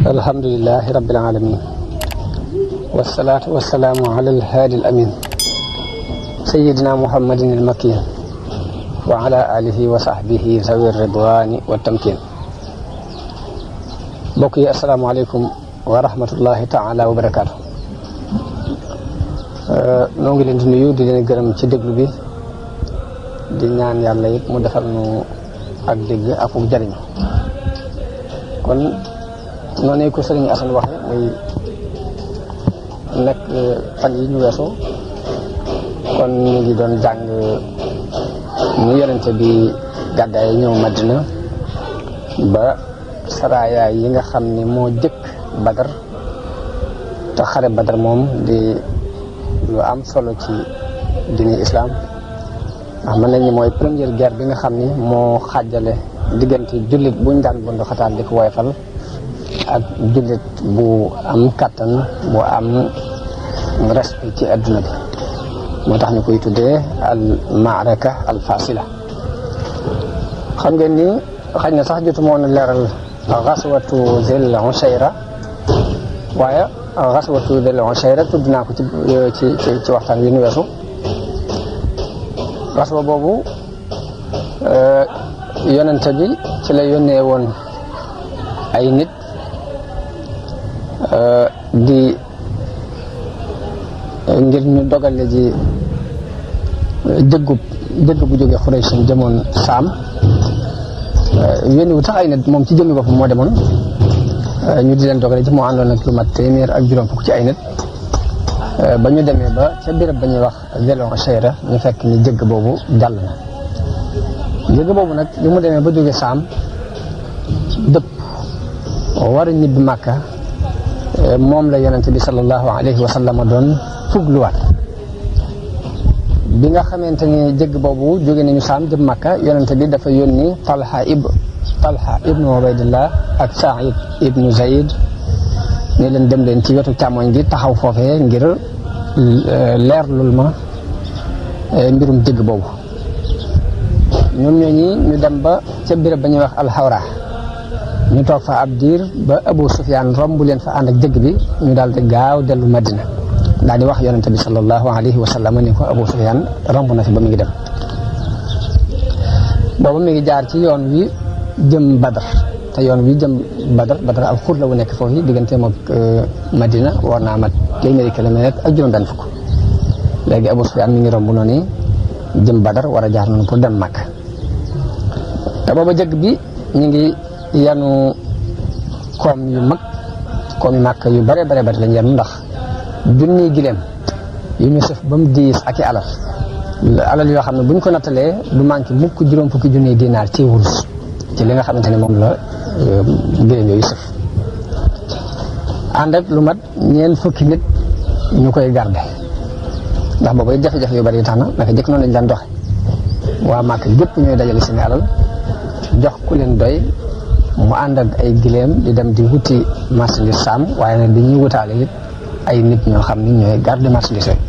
alhamdulilahi rabbil alamin wasalaatu wasalaamu ala alhaadi al amin sayidina muhammadin al makin wa ala alihi wa sahbihi zawi ridwani wa tamkin. mbokk yi asalaamaaleykum wa rahmatullahi taala wa barakaatu. noo ngi leen di nuyu di leen gërëm ci déglu bi di ñaan yàlla it mu defal nu ak dégg ak mu jariñ kon noonu ko sëriñ Asan waxe muy nekk fan yi ñu weesu kon ñu ngi doon jàng nu yonente bi gàddaay ñëw Madina ba saraaya yi nga xam ni moo jëkk Badar te xare Badar moom di lu am solo ci diine islam ndax mën nañu mooy première guerre bi nga xam ni moo xaajale diggante jullit buñ daan bundu xataan di ko woyfal ak jullit bu am kàttan bu am respect ci adduna bi moo tax ñu koy tuddee al maaraka al fasila. xam ngeen ni xëy na sax jotu moon a leeral xaswatu Zil Ushayra waaye xaswatu Zil Ushayra tudd naa ko ci waxtaan wi nu weesu. xaswa boobu yonente bi ci la yónnee woon ay nit di ngir ñu dogale ji jëgg bu jógee Xuraysh jëmoon Saam yónni wu tax ay nit moom ci jëmmi boppam moo demoon ñu di leen dogale ji moo àndoon ak lu mat téeméer ak juróom fukk ci ay nit ba ñu demee ba ca béréb ba ñuy wax Zil Ushayra ñu fekk ni jëgg boobu jàll na jëgg boobu nag bi mu demee ba jógee Saam dëpp war a ñibbi Màkka moom la yonente bi sallallahu alayhi wa sallam doon fugluwaat bi nga xamante ni jëgg boobu jóge nañu Saam jëm Màkka yonente bi dafa yónni Talha ibnu Ubaydillah ak Saïd ibnu Zayd ne leen dem leen ci wetu càmmoñ gi taxaw foofee ngir leerlul ma mbirum jëgg boobu. ñoom ñooñi ñu dem ba ca béréb ba ñuy wax alxawra ñu toog fa ab diir ba Abu Sufyaan romb leen fa ànd ak jëgg bi ñu daal di gaaw dellu Madina daal di wax yonente bi sallallahu alayhi wa sallam ni ko Abu Sufyaan romb na fi ba mu ngi dem. boobu mi ngi jaar ci yoon wi jëm Badar te yoon wi jëm Badar ak xur la wu nekk foofu digganteem ak Madina war naa mat téeméeri kilomètre ak juróom-benn fukk. léegi Abu Sufyaan mi ngi romb noonu jëm Badar war a jaar noonu pour dem Makka te booba jëgg bi ñu ngi yanu koom yu mag koom yu Makka yu bare lañ yanu ndax junniy gileem yu ñu sëf ba mu diis ak i alal yoo xam ne buñ ko nattalee du manqué mukk juróom fukki junniy dinaar ci wurus ci li nga xamante ne moom la gileem yooyu sëf ànd ak lu mat ñeent fukki nit ñu koy garde ndax boobu jafe-jafe yu bari tax na naka jëkk noonu lañ daan doxe waa Màkka gépp ñooy dajale seen alal jox ku leen doy mu ànd ak ay gileem di dem di wuti marchandise Saam waaye nag dañuy wutaale it ay nit ñoo xam ni ñooy garde marchandise yooyu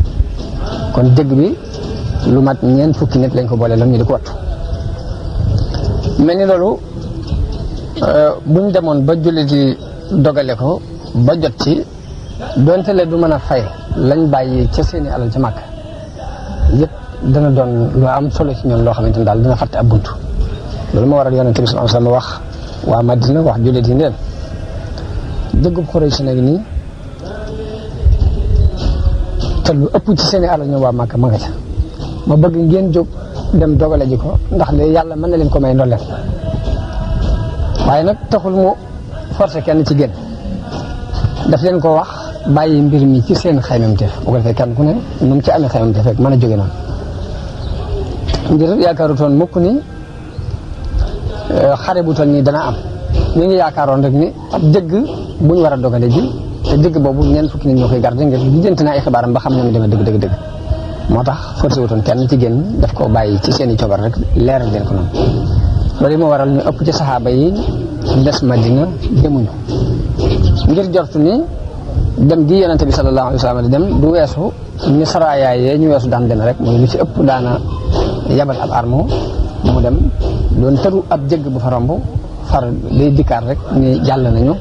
kon jëgg bi lu mat ñeent fukki nit lañ ko boole lam ñu di ko wattu mel ni loolu buñ demoon ba jullit yi dogale ko ba jot ci donte le du mën a fay lañ bàyyi ca seeni alal ca Màkka yëpp dana doon lu am solo ci ñoom loo xamante ne daal dina fàtte ab buntu loolu moo waral yonente bi sallallahu alayhi wa sallam wax waa Madina wax jullit yi leen jëggub Xuraysh nag nii te lu ëpp ci seeni alal ñoom waa Màkka ma nga ca ma bëgg ngeen jóg dem dogale ji ko ndax léegi yàlla mën na leen ko may ndolleen waaye nag taxul mu forcé kenn ci génn daf leen ko wax bàyyi mbir mi ci seen xaymamteef bu ko defee kenn ku ne nu mu ci amee xaymamteef rek mën a jóge noonu ngir yaakaarutoon mukk ni xare bu toll nii dana am ñu ngi yaakaaroon rek ni ab jëgg bu ñu war a dogale ji te jëgg boobu ñeent fukki nit ñoo koy garde ngir lijjanti naa ay xibaaram ba xam ne mu demee dëgg moo tax forcé wutoon kenn ci génn daf ko bàyyi ci seen i cobar rek leeral leen ko noonu loolu yi moo waral ñu ëpp ci saxaaba yi des Madina demuñu ngir jortu ni dem gi yonente bi sallallahu alayhi wa sallam di dem du weesu ni saraayaay yee ñu weesu daan dem rek mooy lu ci ëpp daana yabal ab armo mu dem doon tëru ab jëgg bu fa romb far day dikkaat rek ni jàll nañu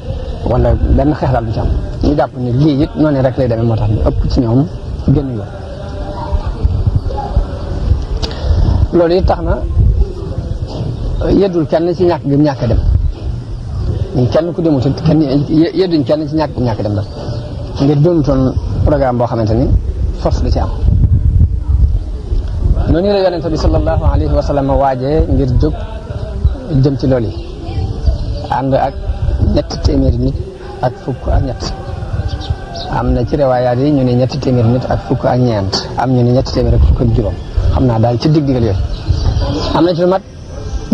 wala benn xeex daal du ci am ñu jàpp ni lii it noonu rek lay demee moo tax ñu ëpp ci ñoom génn yoon loolu it tax na yeddul kenn ci ñàkk gi ñàkk a dem kenn ku demut kenn yedduñ kenn ci ñàkk gi ñàkk a dem daal ngir doonutoon programme boo xamante ni force da ci am noonu la yonente bi sallallahu alayhi wa sallam waajee ngir jóg jëm ci loolu yi ànd ak ñetti téeméeri nit ak fukk ak ñett am na ci riwaayaat yi ñu ne ñetti téeméeri nit ak fukk ak ñeent am ñu ne ñetti téeméeri ak fukk ak juróom xam naa daal ci digg-diggal yooyu am na ci lu mat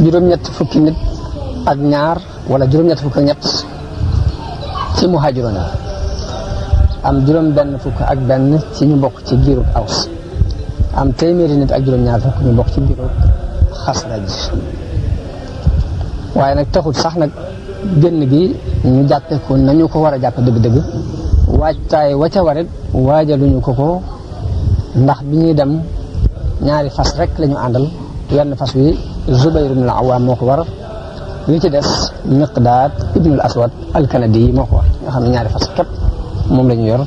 juróom-ñett fukki nit ak ñaar wala juróom-ñett fukk ak ñett ci muhaajiroon yi am juróom-benn fukk ak benn ci ñu bokk ci giirub Aws am téeméeri nit ak juróom-ñaar fukk ñu bokk ci giirub Xasraj waaye nag taxul sax nag génn gi ñu jàppe ko nañu ko war a jàppe dëgg-dëgg waajtaay wa ca warit waajaluñu ko ndax bi ñuy dem ñaari fas rek la ñu àndal wenn fas wi Zubayr ibn al-Awwam moo ko war li ci des Miqdaad ibn al-Aswad al-Kanadi moo ko war nga xam ne ñaari fas képp moom la ñu yor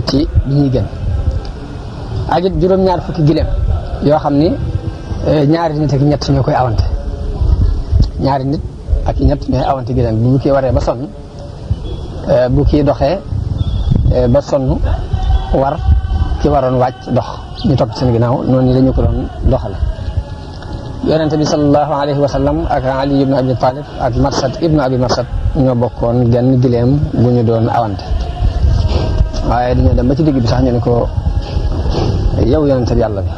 ci bi ñuy génn ak it juróom-ñaar fukki gileem yoo xam ni ñaari nit ak ñett ñoo koy awante ñaari nit ak ñett ñooy awante gileem bu kii waree ba sonn bu kii doxee ba sonn war ki waroon wàcc dox ñu topp seen ginnaaw noonu la ñu ko doon doxale yonente bi sallallahu alayhi wa sallam ak Ali ibnu Abi Talib ak Marsad ibnu Abi Marsad ñoo bokkoon genn gileem bu ñu doon awante waaye dañoo dem ba ci digg bi sax ñu ne ko yow yonente bi yàlla bi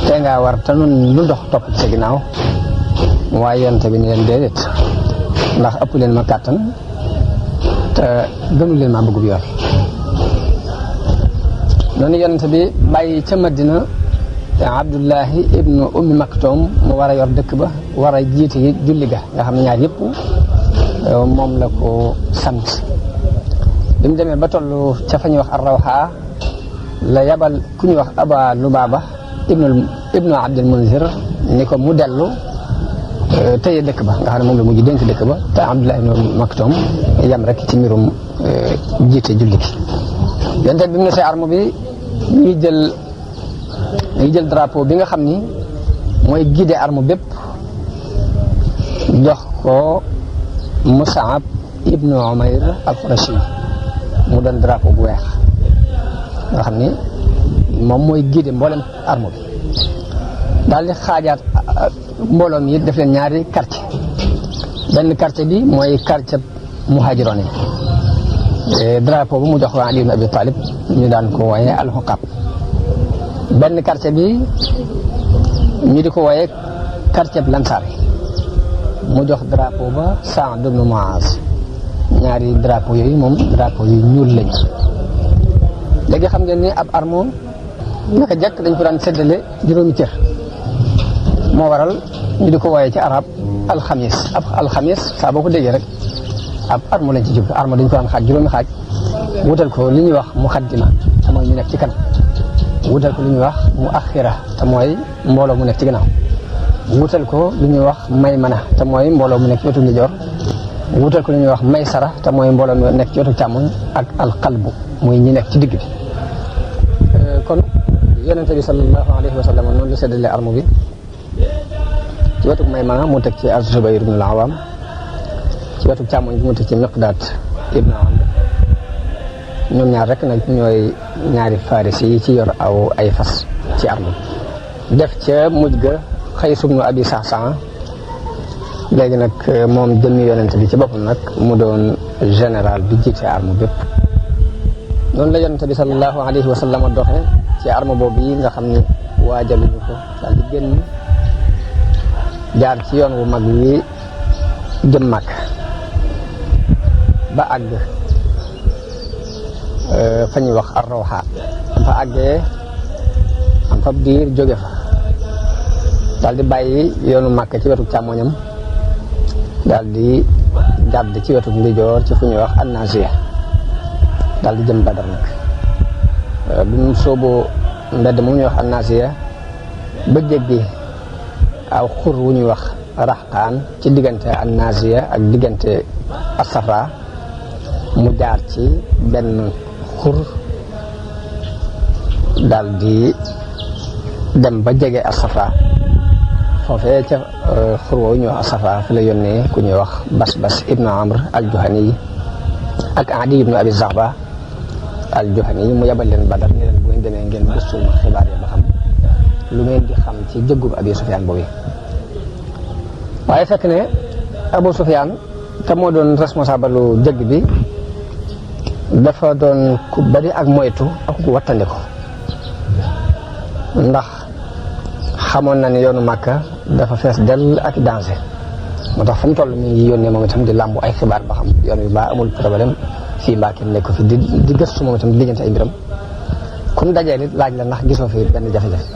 te ngaa war te nun lu dox topp ci sa ginnaaw waaye yonente bi ni leen déedéet ndax ëpp leen ma kàttan te gënu leen maa bëggub yoon noonu yonente bi bàyyi ca Madina Abdullahi ibnu Ummi Maktoum mu war a yor dëkk ba war a jiite julli ga nga xam ne ñaar yëpp moom la ko sant bi mu demee ba toll ca fa ñuy wax Ar-Rawha la yabal ku ñuy wax Aba Lubaaba ibnu Abdul Munzir ni ko mu dellu tëye dëkk ba nga xam ne moom la mujj dénk dëkk ba te Abdullah ibnu Maktoum yam rek ci mbirum jiite julli gi yonte bi mu ne see arme bi ñuy jël drapeau bi nga xam ni mooy guider arme bépp jox ko Mus'ab ibnu Umayr al-Qurashi mu doon drapeau bu weex nga xam ni moom mooy guider mboolem arme bi daal di xaajaat mbooloo mi def leen ñaari quartier benn quartier bi mooy quartier muhaajiroon yi drapeau bu mu jox Ali ibn Abi Talib ñu daan ko wooye al-Huqab benn quartier bi ñu di ko wooye quartier Lansar mu jox drapeau ba Sa'd ibn Mu'az ñaari drapeau yooyu moom drapeau yu ñuul lañu léegi xam ngeen ni ab armo naka jekk dañ ko daan séddale juróomi cër moo waral ñu di ko wooye ci arab alxamis ab alxamis saa boo ko déggee rek ab armo lañ ci jublu armo dañ ko daan xaaj juróomi xaaj wutal ko li ñuy wax muqaddima te mooy ñu nekk ci kanam wutal ko lu ñuy wax mu axira te mooy mbooloo mu nekk ci ginnaaw wutal ko lu ñuy wax maymana te mooy mbooloo mu nekk ci wetu ndijoor wutal ko lu ñuy wax maysara te mooy mbooloo mu nekk ci wetu càmmoñ ak alqalbu muy ñi nekk ci digg bi kon yonente bi sallallahu alayhi wa sallam noonu la séddale arme bi ci wetu maymana mu teg ci az-Zubayr ibn al-Awwam ci wetu càmmoñ bi mu teg ci Miqdaad ibn Amr ñoom ñaar rek nag ñooy ñaari farisi yi ci yor ay fas ci arme def ca mujj ga Qays ibn Abi Sa'sa'a léegi nag moom jëmmi yonent bi ci boppam nag mu doon général bi jiite arme bépp noonu la yonent bi sallallahu alayhi wa sallam doxe ci arme boobu yi nga xam ne waajaluñu ko daal di génn jaar ci yoon wu mag wi jëm mag ba àgg fa ñuy wax Ar-Rawha am fa àggee am fa diir jóge fa daal di bàyyi yoonu Màkka ci wetu càmmoñam daal di jàdd ci wetu ndijoor ci fu ñuy wax An-Naasiya daal di jëm Badar nag bi mu sooboo mbedd mu ñuy wax An-Naasiya ba jéggi aw xur wu ñuy wax Raxtaan ci diggante an-Naasiya ak diggante as-Safra mu jaar ci benn xur daal di dem ba jege as-Safra foofee ca xur woowu ñuy wax as-Safra fi la yónnee ku ñuy wax Basbas ibnu Amr al-Juhani ak Adi ibnu Abi Zaxba al-Juhani mu yabal leen Badar ni leen bu ngeen demee ngeen gëstul ma xibaar yi ba xam lu ngeen di xam ci jëggub Abi Sufyaan boobu. waaye fekk ne Abu Sufyaan te moo doon responsable lu jëgg bi dafa doon ku bari ak moytu ak ku wattandiku ndax xamoon na ne yoonu Màkka dafa fees dell ak danger moo tax fu mu toll mi ngi yónnee moom itam di làmbu ay xibaar ba xam yoon wi mbaa amul problème fii mbaa kenn nekk fi di gëstu moom itam di lijjanti ay mbiram ku mu dajee nit laaj la ndax gisoo fi benn jafe-jafe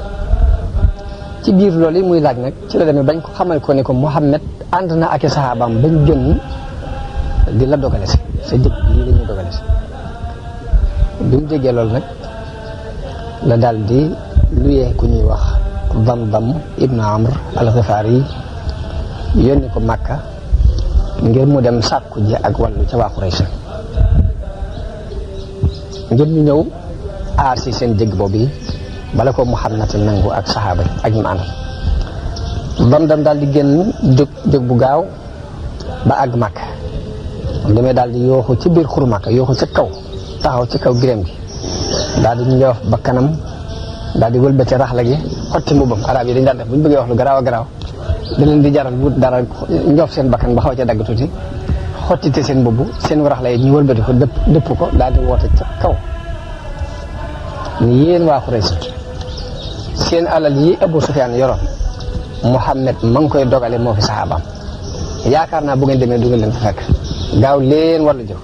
ci biir loolu yi muy laaj nag ci la demee bañ ko xamal ko ne ko Muhammad ànd na ak i saxaabaam bañ génn di la dogale si sa jëg lii la ñuy dogale si bi mu déggee loolu nag la daal di luyee ku ñuy wax Damdam ibnu Amr al-Ghifari yi yónni ko Makka ngir mu dem sàkku ji ak wàllu ca waa Quraysh ngir ñu ñëw aar si seen jëg boobu yi bala ko Muhammad nangu ak saxaaba yi ak ñu mu àndal Damdam daal di génn jóg bu gaaw ba àgg Makka mu demee daal di yooxu ci biir xuru Makka yooxu ci kaw taxaw ci kaw giréem gi daal di njoof ba kanam daal di wëlbati raxla gi xotti mbubbam arab yi dañ daan def bu ñu bëggee wax lu garaaw a garaaw da leen di jaral wut dara njoof seen bakkan ba xaw ca dagg tuuti xottite seen mbubb seen raxla yi ñu wëlbati ko dëpp ko daal di woote ca kaw ni yéen waa Quraysh seen alal yi Abu Sufyaan yoroon Muhammad ma ngi koy dogale moo fi saxaabaam yaakaar naa bu ngeen demee du ngeen leen fa fekk gaaw leen war la jóg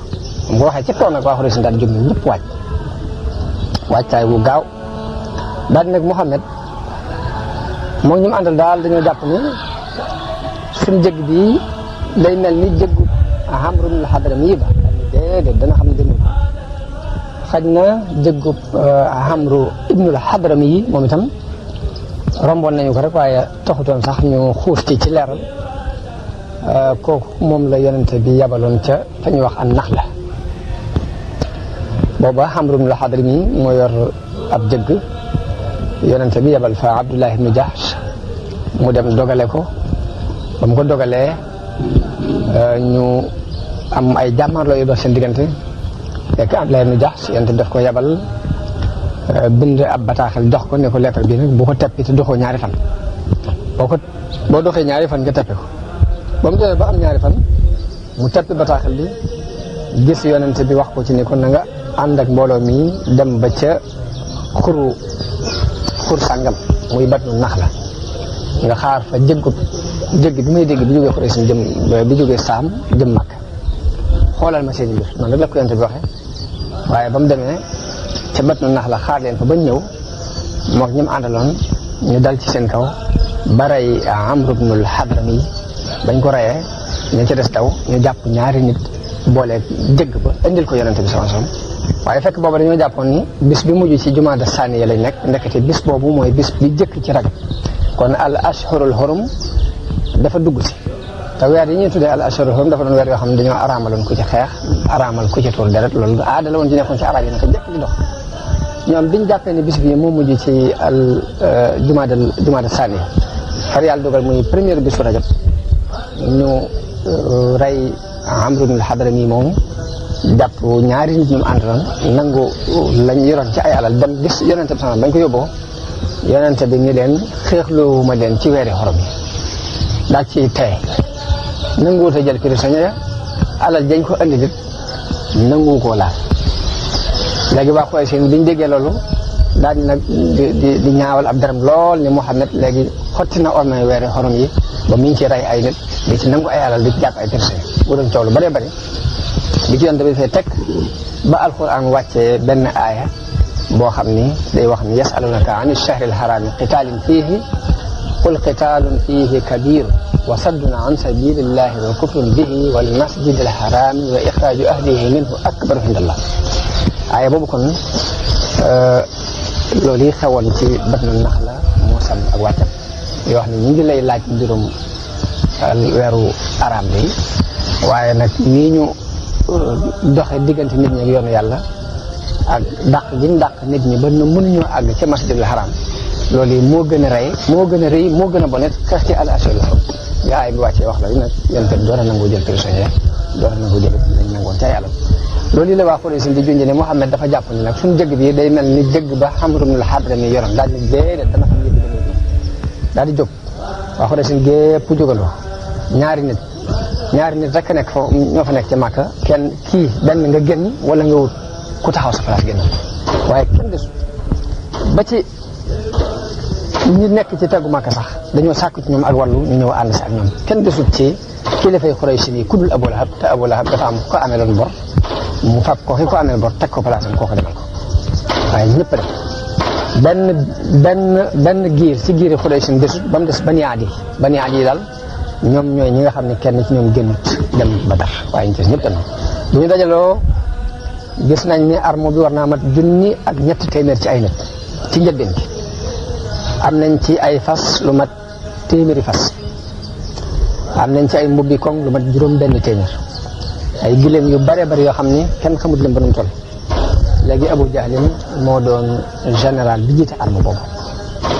mu ko waxee ci kaw nag waa Quraysh daal di jóg ne ñëpp wàccaay wu gaaw daal di nag Muhammad moom ñu mu àndal daal dañoo jàpp ni suñ jëgg bi day mel ni jëggu Amr ibn al-Hadrami yi ba déedéet dana xam ne demul xaj na jëggu Amr ibn al-Hadrami yi moom itam romboon nañu ko rek waaye taxutoon sax ñu xuus ci leeral kooku moom la yonente bi yabaloon ca fa ñuy wax an-Naxla booba Amr ibn al-Hadrami moo yor ab jëgg yonente bi yabal fa Abdullah ibn Jahsh mu dem dogale ko ba mu ko dogalee ñu am ay jàmmarloo yu dox seen diggante fekk Abdullah ibn Jahsh yonente bi daf ko yabal bind ab bataaxel jox ko ne ko lettre bi nag bu ko teppi te doxoo ñaari fan boo doxee ñaari fan nga teppe ko ba mu demee ba am ñaari fan mu teppi bataaxel bi gis yonente bi wax ko ci ne ko na nga ànd ak mbooloo mi dem ba ca xur sàngam muy Batnu Naxla nga xaar fa jëgg bi muy dégg bi jógee Quraysh jëm bi jógee Saam jëm Makka xoolal ma seeni mbir noonu rek la ko yonente bi waxee waaye ba mu demee ca Batnu Naxla xaar leen fa bañ ñëw mook ñi mu àndaloon ñu dal ci seen kaw ba rey Amr ibn al-Hadrami bañ ko reyee ñu ca des taw ñu jàpp ñaari nit boole jëgg ba indil ko yonente bi sallallahu alayhi wasallam waaye fekk booba dañoo jàppoon ni bis bi mujj ci jumaada saaniya lañ nekk ndekete bis boobu mooy bis bi jëkk ci Rajab kon al ashhurul hurum dafa dugg si te weer yi ñuy tuddee al ashhurul hurum dafa doon weer yoo xam ne dañoo araamaloon ku ci xeex araamal ku ci tuur deret loolu aada la woon ci nekkoon ci arab yi naka jëkk di dox ñoom biñ jàppee ne bis bi moo mujj ci al jumaada saaniya far yàlla dogal muy première bisu Rajab ñu rey Amr ibn al-Hadrami moomu jàpp ñaari nit ñu mu àndaloon nangu lañ yoroon ci ay alal dem gis yonente bi bañ ko yóbboo yonente bi ni leen xeexloo ma leen ci weeri xorom yi daal ci tey nanguwut a jël prisonnier alal jañ ko andi nit nangu koo laal léegi waa Quraysh biñ déggee loolu daal di nag di ñaawal ab daram lool ni Muhammad léegi xotti na ormay weeri xorom yi ba mi ngi ci rey ay nit di ci nangu ay alal di ci jàpp ay prisonnier bu doon coow lu bëree bëri bi ci yonent bi fay teg ba alquran wàccee benn aaya boo xam ni day wax ni yasalunaka an ash-shahri al-harami qitaalin fiihi qul qitaalun fiihi kabir wa saddun an sabilillahi wa kufrun bihi wal masjidi al-harami wa ixraaju ahlihi minhu akbaru indallah aaya boobu kon loolu yi xewoon ci Batnu Naxla moo sam ak wàccam yoo xam ne ñu ngi lay laaj mbirum weeru araam bi waaye nag nii ñu doxe diggante nit ñi ak yoonu yàlla ak dàq gi ñu dàq nit ñi ba mënuñoo àgg ca masjidil haram loolu yi moo gën a rey moo gën a rëy moo gën a bonet xeex ci al ashhurul hurum bi aay bi wàccee wax la nag yonte bi door a nangoo jël prisonnier door a nangoo jël lañ nangoon ca yàlla loolu yi la waa Quraysh di junj ne Muhammad dafa jàpp ni nag suñu jëgg bi day mel ni jëgg ba Amr ibn al-Hadrami yoroon daal di déedéet dana xam yëpp dañuy daal di jóg waa Quraysh gépp jógandoo ñaari nit rek nekk foofu ñoo fa nekk ca Màkka kenn kii benn nga génn wala nga wut ku taxaw sa place génn waaye kenn desu ba ci ñi nekk ci tegu Màkka sax dañoo sàkku ci ñoom ak wàllu ñu ñëw ànd si ak ñoom kenn desut ci kilifay Quraysh yi ku dul Abu Lahab te Abu Lahab dafa am ko ameeloon bor mu fab ko ki ko ameel bor teg ko place am kooku demal ko waaye ñëpp dem benn giir ci giiri Quraysh desut ba mu des Bani Adi yi daal ñoom ñooy ñi nga xam ne kenn ci ñoom génnut dem Badar waaye ñu ci ñëpp dem bu ñu dajaloo gis nañ ni arme bi war naa mat 1,700 ci ay nit ci njëlbeen gi am nañ ci ay fas lu mat 100 fas am nañ ci ay mbubbi koŋ lu mat 600 ay gileem yu bare bari yoo xam ni kenn xamut leen ba nu mu toll léegi Abu Jahlin moo doon général bi jiite arme boobu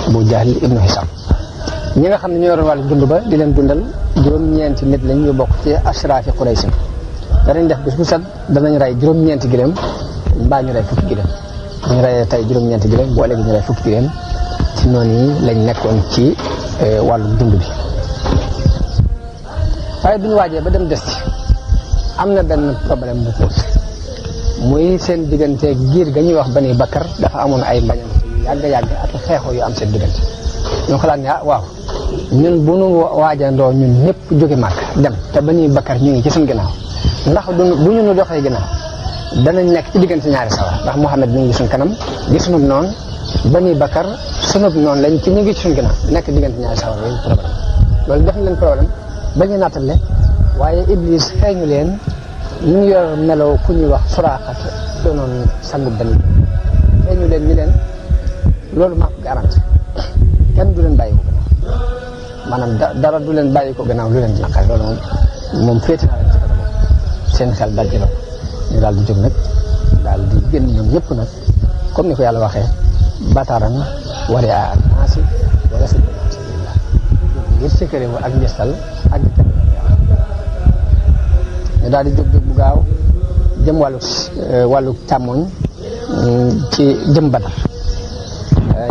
Abu Jahl ibnu Hisam ñi nga xam ne ñoo yoroon wàllu dund ba di leen dundal 9 nit lañ ñu bokk ci ashraafi Quraysh danañ def bis bu set danañ rey 9 gileem mbaa ñu rey 10 gileem bu ñu reyee tey 9 gileem boo léegi ñu rey 10 gileem ci noonu yi lañ nekkoon ci wàllu dund bi waaye bi ñu waajee ba dem des ci am na benn problème bu posé muy seen diggante giir ga ñuy wax Bani Bakar dafa amoon ay mbañam yàgg ak xeexoo yu am seen diggante ñoo xalaat ne waaw ñun bu nu waajandoo ñun ñëpp jóge màkk dem te Bani Bakar ñu ngi ci suñu ginnaaw ndax bu ñu nu doxee ginnaaw danañ nekk ci diggante ñaari sawar ndax Muhammad mi ngi suñ kanam di sunub noonu Bani Bakar sunub noonu lañ ci ñu ngi ci suñ ginnaaw nekk diggante ñaari sawar yooyu problème loolu def na leen problème ba ñu naatale waaye Iblis feeñu leen ñu ngi yor meloo ku ñuy wax Suraaqa doonoon sangub Bani feeñu leen ñu leen loolu maa ko garanti kenn du leen bàyyi ko gannaaw maanaam dara du leen bàyyi ko gannaaw lu leen di naqari loolu moom féete naa leen ci côté boobu seen xel daj la ñu daal di jóg nag daal di génn ñoom ñëpp nag comme ni ko yàlla waxee bataaran wari a ak naasi wala si sabilillah ngir sékkëre wu ak njëstal ak ñu daal di jóg bu gaaw jëm wàllu càmmoñ ci jëm Badar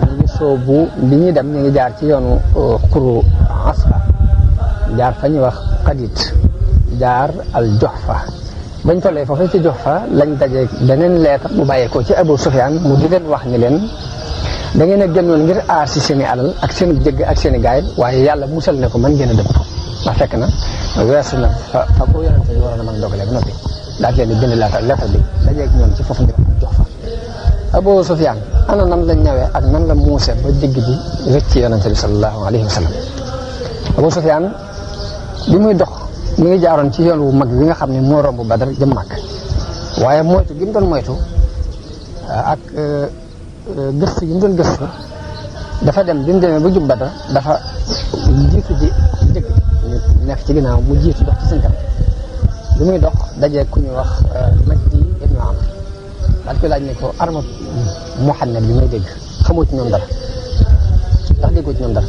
ñu ngi soobu bi ñuy dem ñu ngi jaar ci yoonu xuru Asfa jaar fa ñuy wax Qadid jaar al Juhfa bañ tollee foofu ci Juhfa lañ daje beneen leetar bu bàyyeekoo ci Abu Sufyaan mu di leen wax ni leen da ngeen a génnoon ngir aar si seen i alal ak seen jëgg ak seen i gaay waaye yàlla musal ne ko mën ngeen a dëpp ndax fekk na weesu na fa ko yonente bi waroon a mën a dogalee ba noppi daal leen di bind leetar bi dajeeg ñoom ci foofu ngir Juhfa Abu Sufyaan ana nan la ñëwee ak nan la muuse ba digg bi rëcc yonente bi sallallahu alayhi wa sallam Abu Sufyaan bi muy dox mi ngi jaaroon ci yoon wu mag bi nga xam ne moo romb Badar jëm Màkk waaye moytu gi mu doon moytu ak gëstu yi mu doon gëstu dafa dem bi mu demee ba jub Badar dafa jiitu ji jëkk ñu nekk ci ginnaaw mu jiitu dox ci seen kanam bi muy dox dajee ku ñuy wax Majdi ibnu Amr daal koy laaj ne ko arma Muhammad bi may dégg xamoo ci ñoom dara ndax déggoo ci ñoom dara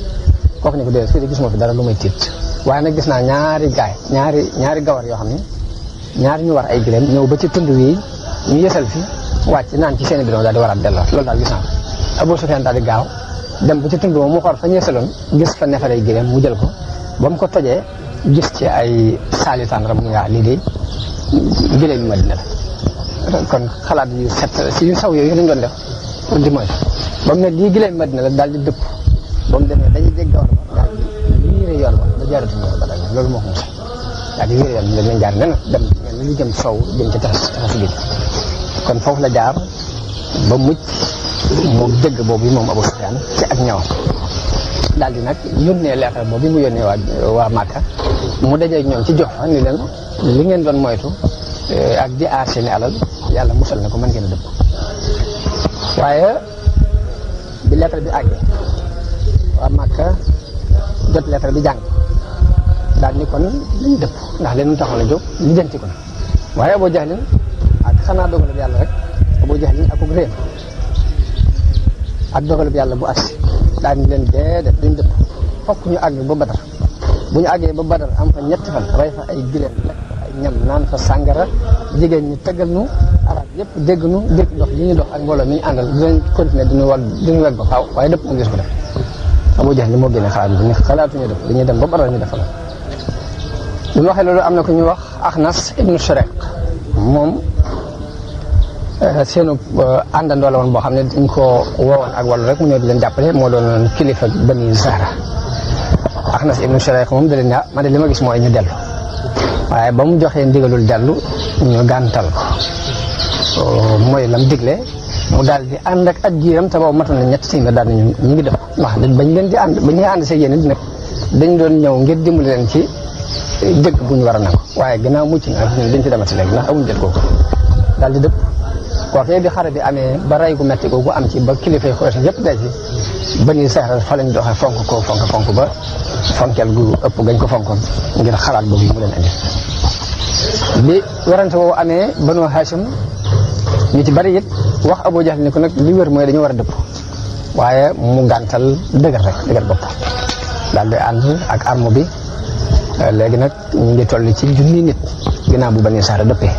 kooku ne ko déedéet fii de gisuma fi dara lu may tiit waaye nag gis naa ñaari gawar yoo xam ne ñaari ñu war ay gileem ñëw ba ci tund wi ñu yësal fi wàcc naan ci seen bidon daal di waraat delloo loolu daal gis naa ko Abu Sufyaan daal di gaaw dem ba ci tund moom mu xool fa ñu yësaloon gis fa neefere gileem mu jël ko ba mu ko tojee gis ci ay saalitaan ram mu yaa lii de gileem yi Madina la kon xalaat yu set si yu saw yooyu lañ doon def pour di moy ba mu ne lii gileem Madina la daal di dëpp ba mu demee dañuy jég gawar ba daal di wiire yoon ba ba jaaratu ñëw ba daal loolu moo ko mos daal di wiire yoon bi dañ jaar nen dem mel ni lu jëm sow jëm ca tefes gi kon foofu la jaar ba mucc moom dëgg boobu moom Abu Sufyaan ci ak ñawam daal di nag yónnee leetar boobu mu yónnee waa Màkka mu dajeeg ñoom ci Juhfa ni leen li ngeen doon moytu ak di aar seeni alal yàlla musal na ko mën ngeen a dëpp waaye bi leetar bi àggee waa Màkka jot leetar bi jàng daal ni kon lañu dëpp ndax leen taxoon a jóg li jënti ko na waaye Abu Jahlin ak xanaa dogalub yàlla rek Abu Jahlin ak réem ak dogalub yàlla bu agsi daal ni leen déedéet duñ dëpp fokk ñu àgg ba Badar bu ñu àggee ba Badar am fa ñetti fan rey fa ay gileem lekk fa ay ñam naan fa sàngara jigéen ñi tëggal nu arab yëpp dégg nu dégg dox li ñuy dox ak mbooloo mi ñu àndal dinañ continuer duñu weg ba faaw waaye dëpp mu gis ko def Abu Jahl moo génne xalaat bi ni xalaatuñu def dañuy dem ba Badar ñu def la bi mu waxee loolu am na ku ñuy wax Axnas ibnu Shurayq moom seenu àndandoo la woon boo xam ne dañ ko woowoon ak wàllu rek mu ñëw di leen jàppale moo doon kilifa Bani Zahra Axnas ibnu Shurayq moom da leen ne man de li ma gis mooy ñu dellu waaye ba mu joxee ndigalul dellu ñu gàntal ko mooy lam digle mu daal di ànd ak giiram te boobu matoon na ñetti téeméer daal ñu ngi def wax bañ leen di ànd ba ñuy ànd see yéen it nag dañ doon ñëw ngir dimbali leen ci dëgg bu ñu war a nangu waaye gannaaw mucc na ñun dañ ci demati léegi ndax amuñ jot kooku daal di dëpp kookee bi xare bi amee ba rey gu metti googu am ci ba kilifa yi Quraysh yëpp day ci Bani Zahra fa lañ doxee fonk ba fonkeel gu ëpp gañ ko fonkoon ngir xalaat boobu mu leen andi bi warante woowu amee Banu Hashim ñu ci bari it wax Abu Jahl ni ko nag li wér mooy dañu war a dëpp waaye mu gàntal dëgër bopp daal di ànd ak arme bi léegi nag ñu ngi toll ci junni nit ginnaaw bu Bani Zahra dëppee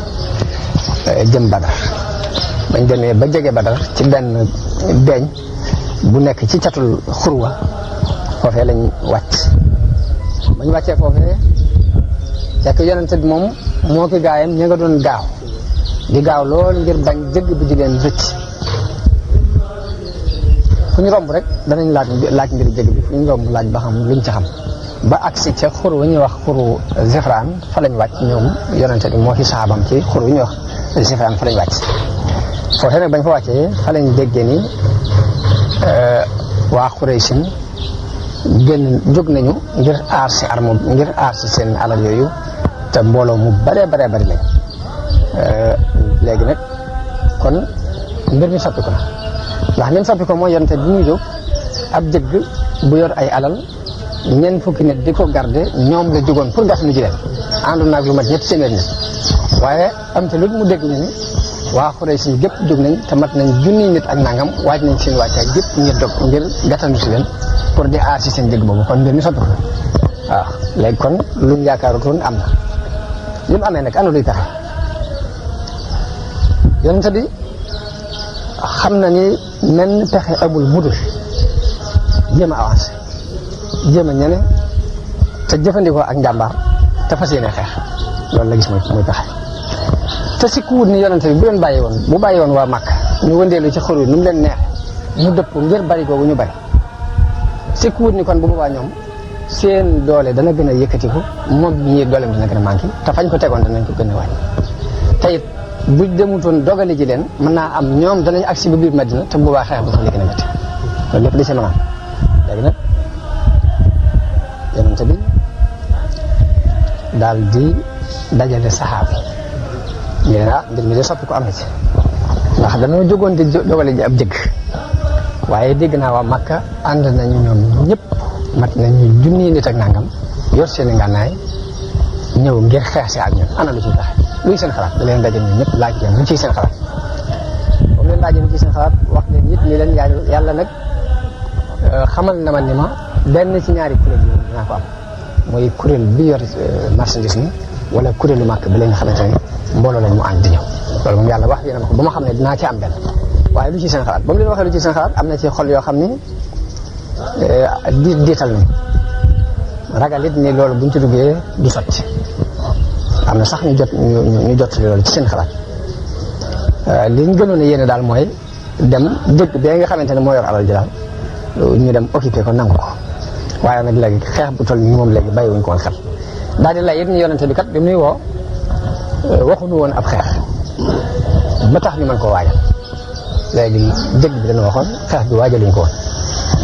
jëm Badar bañ demee ba jege Badar ci benn beeñ bu nekk ci catul xurwa foofee lañ wàcc bañ wàccee foofee fekk yonente bi moom moo ki gaayam ña nga doon gaaw di gaaw lool ngir bañ jëgg bi di leen rëcc fu ñu romb rek danañ laaj mbiri jëgg bi fu ñu romb laaj ba xam luñ ci xam ba agsi ca xur wu ñuy wax xuru Zifraan fa lañ wàcc ñoom yonente bi moo ki saxaabam ci xur wu ñuy wax Zifraan fa lañ wàcc foofee nag bañ fa wàccee fa lañ déggee ni waa Quraysin jóg nañu ngir aar si arme ngir aar si seen alal yooyu te mbooloo mu bari lañ léegi nag kon mbir mi soppi ko na ndax ni mu soppi ko mooy yonte bi muy jóg ab jëgg bu yor ay alal ñeent fukki nit di ko garde ñoom la jógoon pour gas lu ji leen àndoon naag lu mat ñetti téeméer nit waaye am te lu mu dégg ñu ni waa Quraysh si gépp jóg nañ te mat nañ junni nit ak nangam waaj nañ seen wàccaay gépp ngir gàttandu si leen pour di aar si seen jëgg boobu kon mbir mi soppi ko waaw léegi kon luñ yaakaarutoon am na li mu amee nag ana luy pexe yonente bi xam na ni menn pexe amul mudul jéem a avancé jéem a ñene te jëfandikoo ak njàmbaar te fas yéene xeex loolu la gis muy pexe te si ku wut ni yonente bi bu bàyyi woon waa Makka ñu wëndeelu ci xur yi nu mu leen neex ñu dëpp ngir bari googu ñu bari si ku wut ni kon bu boobaa ñoom seen doole dana gën a yëkkatiku moom ñii dooleem dana gën a manqué te fañ ko tegoon danañ ko gën a wàññi te it bu demutoon dogale ji leen mën naa am ñoom danañ agsi ba biir Madina te bu boobaa xeex bu fa li gën a métti loolu lépp di si mën a am léegi nag yonente bi daal di dajale saxaaba ñu ne mbir mi de soppi ko am na ci ndax dañoo jógoon di dogale ji ab jëgg waaye dégg naa waa Makka ànd nañu ñoom ñëpp mat nañu junni nit ak nangam yor seen i ngànnaay ñëw ngir xeex si ak ñun ana lu ci tax luy seen xalaat da leen daje ñun ñëpp laaj leen lu ciy seen xalaat boobu leen laajee lu ciy seen xalaat wax leen it ni leen yàlla nag xamal na ma ni ma benn ci ñaari kuréel yi dinaa ko am mooy kuréel bi yor marchandise mi wala kuréelu Makka bi la nga xamante ne mbooloo lañ mu ànd di ñëw loolu moom yàlla wax yéen ma ko ba ma xam ne dinaa ci am benn waaye lu ci seen xalaat ba mu leen waxee lu ci seen xalaat am na ci xol yoo xam ni diital nañ ragal it ni loolu buñ ci duggee du sotti am na sax ñu jot loolu ci seen xalaat li ñu gënoon a yéene daal mooy dem dëkk bee nga xamante ne moo yor alal ji daal ñu dem occupé ko nangu ko waaye nag léegi xeex bu toll nii moom léegi bàyyiwuñ ko woon xel daal di lay it ñu yonente bi kat bi muy woo waxuñu woon ab xeex ba tax ñu mën koo waajal léegi dëgg bi dañu waxoon xeex bi waajaluñ ko woon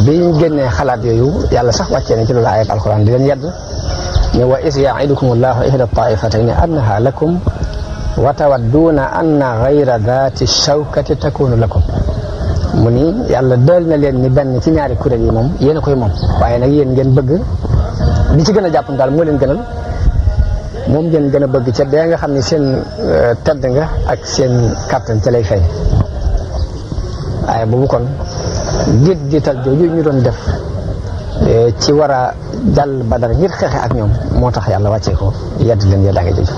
bi ñu génnee xalaat yooyu yàlla sax wàccee na ci loolu ayat alquran di leen yedd ne wa is yaidukum allahu ihda taifatayni annaha lakum wa tawadduuna anna gayra daati shawkati takunu lakum mu ni yàlla dël na leen ni benn ci ñaari kuréel yi moom yéen a koy moom waaye nag yéen ngeen bëgg li ci gën a jàpp daal moo leen gënal moom ngeen gën a bëgg ca dee nga xam ne seen tedd nga ak seen kàttan ca lay fay waaye boobu kon diital jooju ñu doon def ci war a jàll Badar ngir xeexe ak ñoom moo tax yàlla wàccee ko yedd leen yeddaange jooju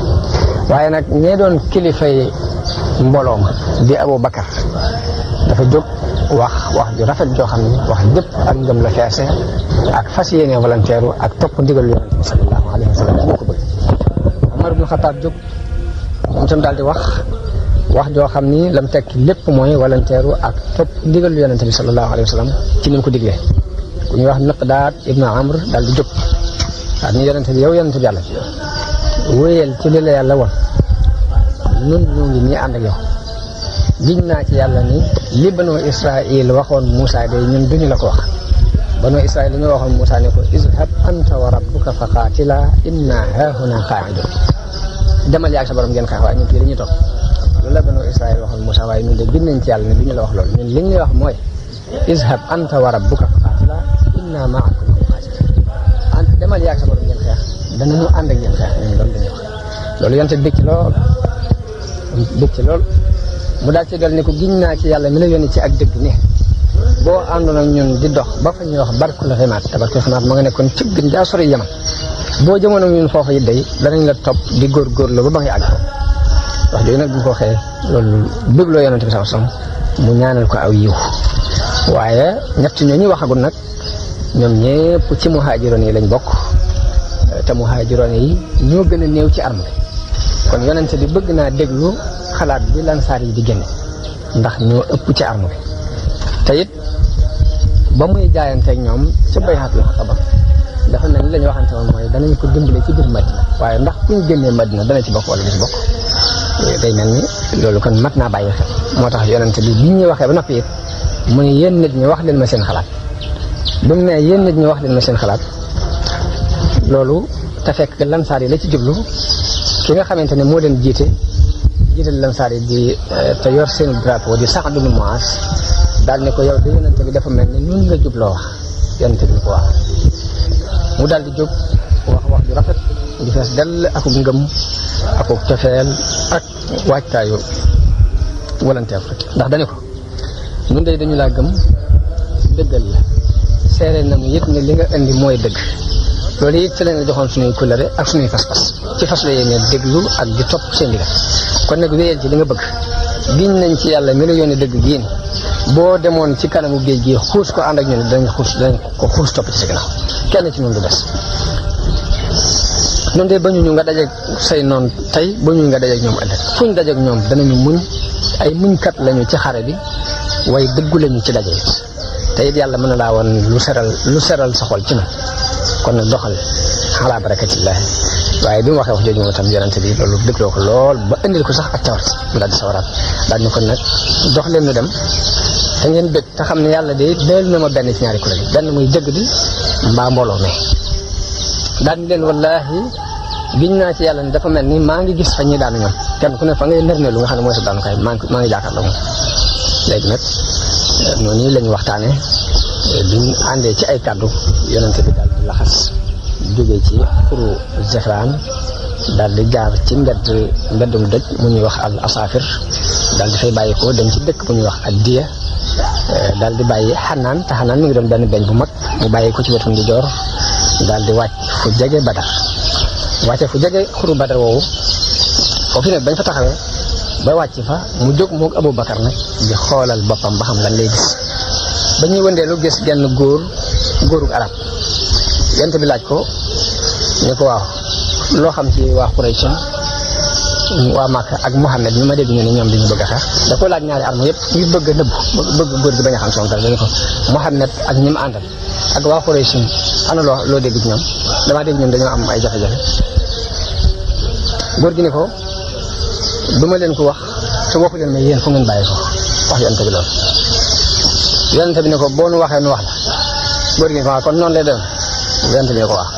waaye nag ñee doon kilifay mbooloo ma di Abu Bakar dafa jóg wax ju rafet joo xam ne wax jëpp ak ngëm la feese ak fas yéene volontaire ak topp ndigal yonent bi sallallahu alayhi wa sallam moo ko bëgg Umar ibn Xattaab jóg moom itam daal di wax joo xam ni lam tekki lépp mooy volontaire ak topp ndigal yonent bi sallallahu alayhi wa sallam ci ni mu ko diglee ku ñuy wax Miqdaad ibn Amr daal di jóg daal ni yonent bi yow yonent bi yàlla wéyal ci li la yàlla woon nun ñu ngi nii ànd ak yow giñ naa ci yàlla ni li Banu Israil waxoon Moussa de ñun duñu la ko wax Banu Israil li ñu waxoon Moussa ne ko izhab anta wa rabbuka fa qaatila inna haahuna qaa'idun demal yaa ak sa borom ngeen xeex waaye ñun fii dañuy toog loolu la Banu Israil waxoon Moussa waaye ñun de giñ nañ ci yàlla ne duñu la wax loolu ñun li ñu wax mooy izhab anta wa rabbuka fa qaatila inna ma'akum muqaatilun demal yaa ak sa borom ngeen xeex danañu ànd ak yéen xeex ñun loolu dañuy wax loolu yonte bëgg ci lool mu daal ci dal ni ko giñ naa ci yàlla mi la yónni ci ak dëgg ne boo àndoon ak ñun di dox ba fa ñuy wax barkul ximaat te barkul ximaat ma nga nekkoon ci gën jaa sori Yaman boo jëmoon ak ñun foofa it day danañ la topp di góorgóorlu ba ngay àgg ko wax jooju nag bu ñu ko waxee loolu bégloo yonent bi sallallahu alayhi wasallam mu ñaanal ko aw yiw waaye ñett ñooñu waxagul nag ñoom ñépp ci muhaajiroon yi lañ bokk te muhaajiroon yi ñoo gën a néew ci arme kon yonent bi bëgg naa déglu xalaat bi lansaar yi di génne ndax ñoo ëpp ci arme bi te it ba muy jaayanteeg ñoom ca bay'atul aqaba dafa mel ni la ñu waxante woon mooy danañ ko dimbale ci biir Madina waaye ndax bu ñu génnee Madina dana ci bokk wala du ci bokk day mel ni loolu kon mat naa bàyyi xel moo tax yonent bi biñ ñu waxee ba noppi it mu ne yéen nit ñi wax leen ma seen xalaat bi mu ne yéen nit ñi wax leen ma seen xalaat loolu te fekk lansaar yi la ci jublu ki nga xamante ne moo leen jiital lansaar yi di te yor seen drapeau di Sa'd ibn Mu'az daal ne ko yow de yonente bi dafa mel ni ñun nga jubloo wax yonente bi ko waaw mu daal di jóg wax ju rafet di fees dell akub ngëm akub cofeel ak waajtaayu volontaire rek ndax dañu ko ñun de dañu laa gëm dëggal la seere na mu yëpp ne li nga indi mooy dëgg loolu it ci lañ la joxoon suñuy kóllëre ak suñuy fas-fas ci fas la yéene déglu ak di topp seen ndigal kon nag wéyal ci li nga bëgg giñ nañ ci yàlla mi la yónnee dëgg giin boo demoon ci kanamu géej gi xuus ko ànd ak ñun dañ ko xuus topp ci sa ginnaaw kenn ci ñun du des ñun de bañu ñu nga dajeeg say noon tey bañu nga dajeeg ñoom ëllëg fuñ dajeeg ñoom danañu muñ ay muñkat lañu ci xare bi waaye dëggu lañu ci daje it te it yàlla mën na laa woon lu seral sa xol ci man kon nag doxal ala barakatillahi waaye bi mu waxee wax jooju moom itam yonente bi loolu dégloo ko lool ba indil ko sax ak tawat mu daal di sawaraat daal ni kon nag dox leen ñu dem te ngeen bëgg te xam ne yàlla de doyal na ma benn ci ñaari kuréel yi benn muy dëgg bi mbaa mbooloo mi daal ni leen wallaahi giñ naa ci yàlla ne dafa mel ni maa ngi gis fa ñuy daanu ñoom kenn ku ne fa ngay nërne lu nga xam ne mooy sa daanukaay maa ngi jàkkaarloo moom léegi nag noonu la ñu waxtaanee biñ àndee ci ay kàddu yonente bi daal di laxas jógee ci xuru Zefraan daal di jaar ci mbeddum dëj mu ñuy wax al asafir daal di fay bàyyi ko dem ci dëkk bu ñuy wax ak diya daal di bàyyi xanaan te xanaan mi ngi doon benn beñ bu mag mu bàyyi ko ci wetu ndijoor daal di wàcc fu jege Badar wàcce fu jege xuru Badar woowu foofu nag bañ fa taxawee ba wàcc fa mu jóg moog Abu Bakar nag di xoolal boppam ba xam lan lay gis ba ñuy wëndeelu gis genn góorug arab yent bi laaj ko ne ko waaw loo xam ci waa Quraysh waa Makka ak Muhammad ñu ma dégg ñu ne ñoom dañu bëgg a xeex da ko laaj ñaari arme yëpp ñu bëgg a nëbb bëgg góor gi bañ a xam sama dara dañu ko Muhammad ak ñi mu àndal ak waa Quraysh ana loo dégg ci ñoom damaa dégg ñoom dañoo am ay jafe-jafe góor gi ne ko duma leen ko wax te waxu leen ma yéen fu ngeen bàyyi ko wax yonente bi loolu yonente bi ne ko boo nu waxee nu wax la góor gi ne ko waaw kon noonu lay dem yonente bi ne ko wax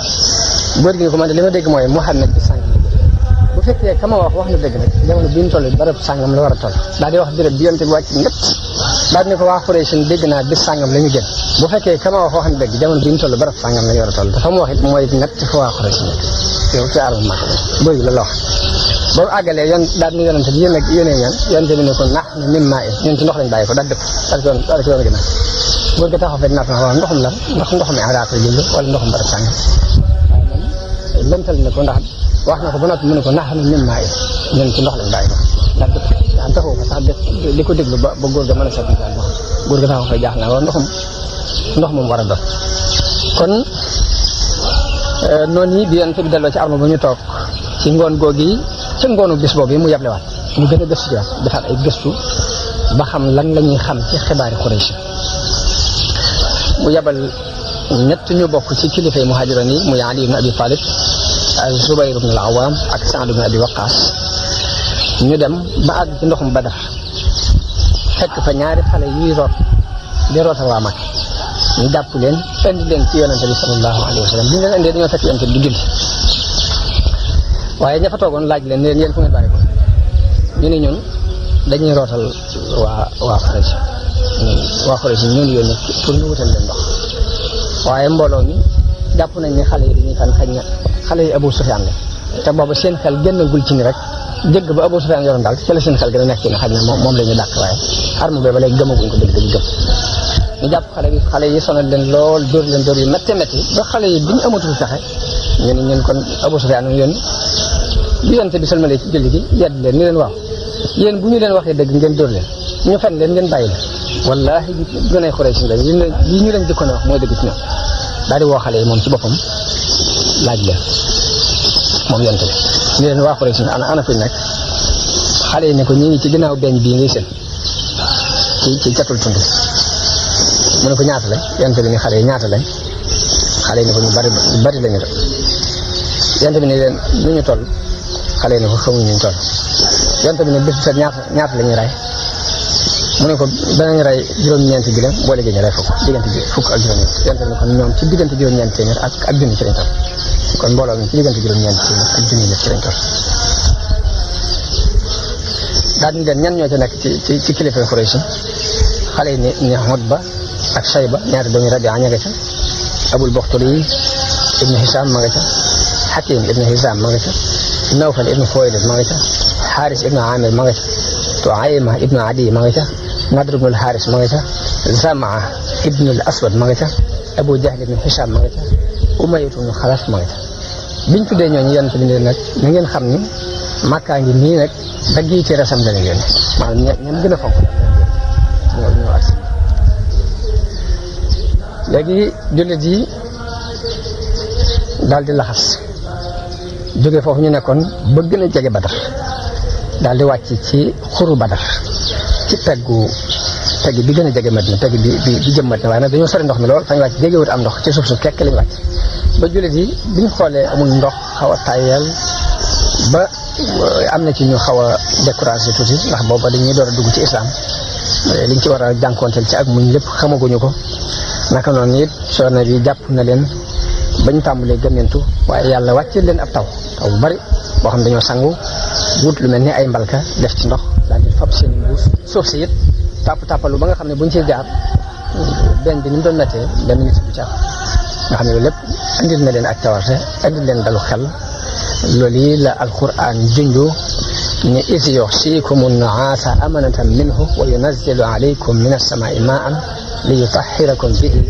góor gi ne ko man de li ma dégg mooy Muhammad bi sànq bu fekkee kama wax na dëgg nag jamono bi ñu toll barab sàngam la war a toll daal di wax béréb bi yonte bi wàcc ñett daal ne ko waa Quraysh dégg naa bis sàngam la ñu génn bu fekkee kama wax na dëgg jamono bi ñu toll barab sàngam la ñu war a toll te fa mu wax it mooy ñett fa waa Quraysh nekk yow ci arme Makka boobu la wax boobu àggalee yoon daal ni yonente bi yéen ak yéenee ñaan yonente bi ne ko nax ne mim maa ñun ci ndox lañ bàyyi ko daal dëpp daal ci yoon ginnaaw góor ga taxaw fekk naat na waaw ndoxum lan ndoxum daa koy jënd wala ndoxum barab sàngam waaye moom lëntal ne ko ndax wax na ko ba noppi mu ne ko nax ne mim maa ñun ci ndox lañ bàyyi ko daal dëpp daa taxaw ko sax di ko déglu ba góor ga mën a seetlu daal ndox góor ga taxaw fay jaax na waaw ndox moom war a doon kon noonu yi bi yonente bi delloo ci arme ba ñu toog ci ngoon googi ca ngoonu bis boobu mu yablewaat mu gën a gëstu ci waat defaat ay gëstu ba xam lan la ñuy xam ci xibaari Quraysh mu yabal ñett ñu bokk ci kilifay muhaajiroon yi muy Ali ibn Abi Talib ak Zubayr ibn al-Awwam ak Saad ibn Abi Waqqas ñu dem ba àgg ci ndoxum Badar fekk fa ñaari xale yuy root di rootal waa Makka ñu jàpp leen indi leen ci yonente bi sallallahu alayhi wa sallam bi ñu leen indee dañoo fekk yonente bi di julli waaye ña fa toogoon laaj leen ne leen yéen fu ngeen bàyyi ko ñu ne ñun dañuy rootal waa Quraysh ñun yónni pour ñu wutal leen ndox waaye mbooloo mi jàpp nañ ne xale yi dañuy fan xañ na xale yi Abu Sufyaan la te boobu seen xel génnagul ci ni rek jëgg ba Abu Sufyaan yoroon daal ci la seen xel gën a nekk ci ne xañ na moom la ñu dàq waaye arme boobu ba léegi gëmaguñ ko dëgg dañu gëm ñu jàpp xale yi sonal leen lool dóor leen dóor yu métti métti ba xale yi bi ñu amatul fexe ñu ne ñun kon Abu Sufyaan ñu yónni bi yonte bi salmale ci julli gi yedd leen ni leen waaw yéen bu ñu leen waxee dëgg ngeen dóor leen ñu fen leen ngeen bàyyi leen wallaahi gën ay Quraysh lañ yi ñu leen jëkkoon a wax mooy dëgg ci ñoom daal di woo xale yi moom ci boppam laaj leen moom yonte bi ni leen waa Quraysh ana fuñ nekk xale yi ne ko ñi ngi ci ginnaaw beñ bii ngay seen ci catul tund mu ne ko ñaata lañ yonte bi ni xale yi ñaata lañ xale yi ne ko ñu bari lañu rek yonte bi ne leen lu ñu toll xale yi ne ko xamuñ ñu toll yonte bi ne bés bu set ñaata la ñuy rey mu ne ko danañ rey juróom-ñeenti gileem boole gi ñu rey fukk ak juróom-ñeent yonte bi ne kon ñoom ci diggante juróom-ñeenti téeméer ak junni ci lañ toll kon mbooloo mi ci diggante juróom-ñeenti téeméer ak junni ci lañ toll daal di leen ñan ñoo ca nekk ci kilifa Quraysh xale yi ne Utba ak Shayba ñaari doomi Rabia ña nga ca Abul Bakhtari ibnu Hisham ma nga ca Hakim ibnu Hisham ma nga ca Nawfal ibnu Xuwaylid ma nga ca Xaaris ibnu Amir ma nga ca Tuayma ibnu Adi ma nga ca Nadr ibnu al-Xaaris ma nga ca Zamaa ibnu al-Aswad ma nga ca Abu Jahl ibnu Hisham ma nga ca Umayyatu ibnu Xalaf ma nga ca biñ tuddee ñooñu yonent bi ne nag na ngeen xam ni Makka ngi nii nag dagg yi ci resam dana leen maanaam ñam gën a fonk ñoo agsi léegi jullit yi daal di laxas jóge foofu ñu nekkoon ba gën a jege Badar daal di wàcc ci xuru Badar ci pegg bi gën a jege Madina pegg bi jëm Madina waaye nag dañoo sori ndox mi lool fañ wàcc jegewut am ndox ci suuf su kekk lañ wàcc ba jullit yi biñ xoolee amul ndox xaw a tàyyeel ba am na ci ñu xaw a découragé tuuti ndax booba dañuy door a dugg ci islam liñ ci war a jànkoonteel ci ak muñ lépp xamaguñu ko naka noonu it coono bi jàpp na leen bañ tàmbalee gëmmentu waaye yàlla wàcce leen ab taw bu bari boo xam dañoo sangu wut lu mel ni ay mbalka def ci ndox daal di fab seen mbuus suuf si it tàppalu ba nga xam ne buñ ciy jaar benn bi ni mu doon méttee benn nit bu ca nga xam ne loolu lépp andil na leen ak cawarte andil leen dalu xel loolu yi la alquran junju ne is yuxsiikumu nuaasa amanatan minhu wa yunazzilu alaykum min alsamaai maan li yutahhirakum bihi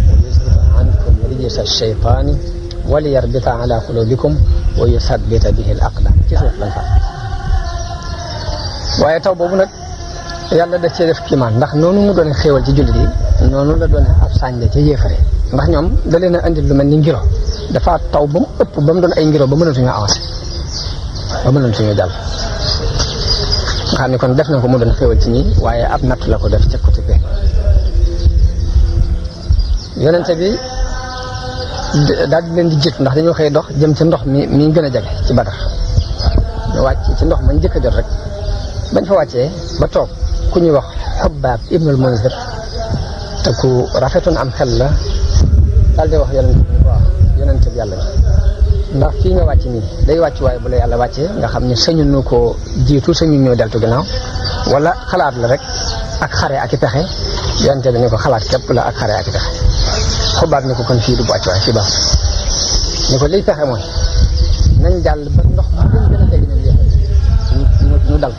wa yuzhiba ankum rijsa alcheytaani wa li yarbita ala qulubikum wa yuthabbita bihi al aqdam ci suuf lañ fa waaye taw boobu nag yàlla daf cee def kiimaan ndax noonu mu doon xéewal ci jullit yi noonu la doon ab sànja ci yéefare ndax ñoom da leen a andil lu mel ni ngiro dafa taw ba mu ëpp ba mu doon ay ngiro ba mënatuñoo avancé ba mënatuñoo jàll nga xam ne kon def na ko mu doon xéewal ci ñi waaye ab natt la ko def ca côté bi yonente bi daal di leen di jiitu ndax dañoo xëy dox jëm ci ndox mi gën a jege ci Badar ñu wàcc ci ndox mañ njëkk a jot rek bañ fa wàccee ba toog ku ñuy wax Xubbaab ibnul Munzir te ku rafetoon am xel la daal di wax yonente bi waaw yonente bi yàlla bi ndax fii nga wàcc nii day wàcc waaye bu la yàlla wàccee nga xam ne sañu nu ko jiitu sañu ñoo deltu ginnaaw wala xalaat la rek ak xare ak i pexe yonte bi ne ko xalaat képp la ak xare ak i pexe xubaat ni ko kon fii du wàcc waaye fii baax ni ko liy pexe mooy nañ jàll ba ndox bu gën a tegi ñu dal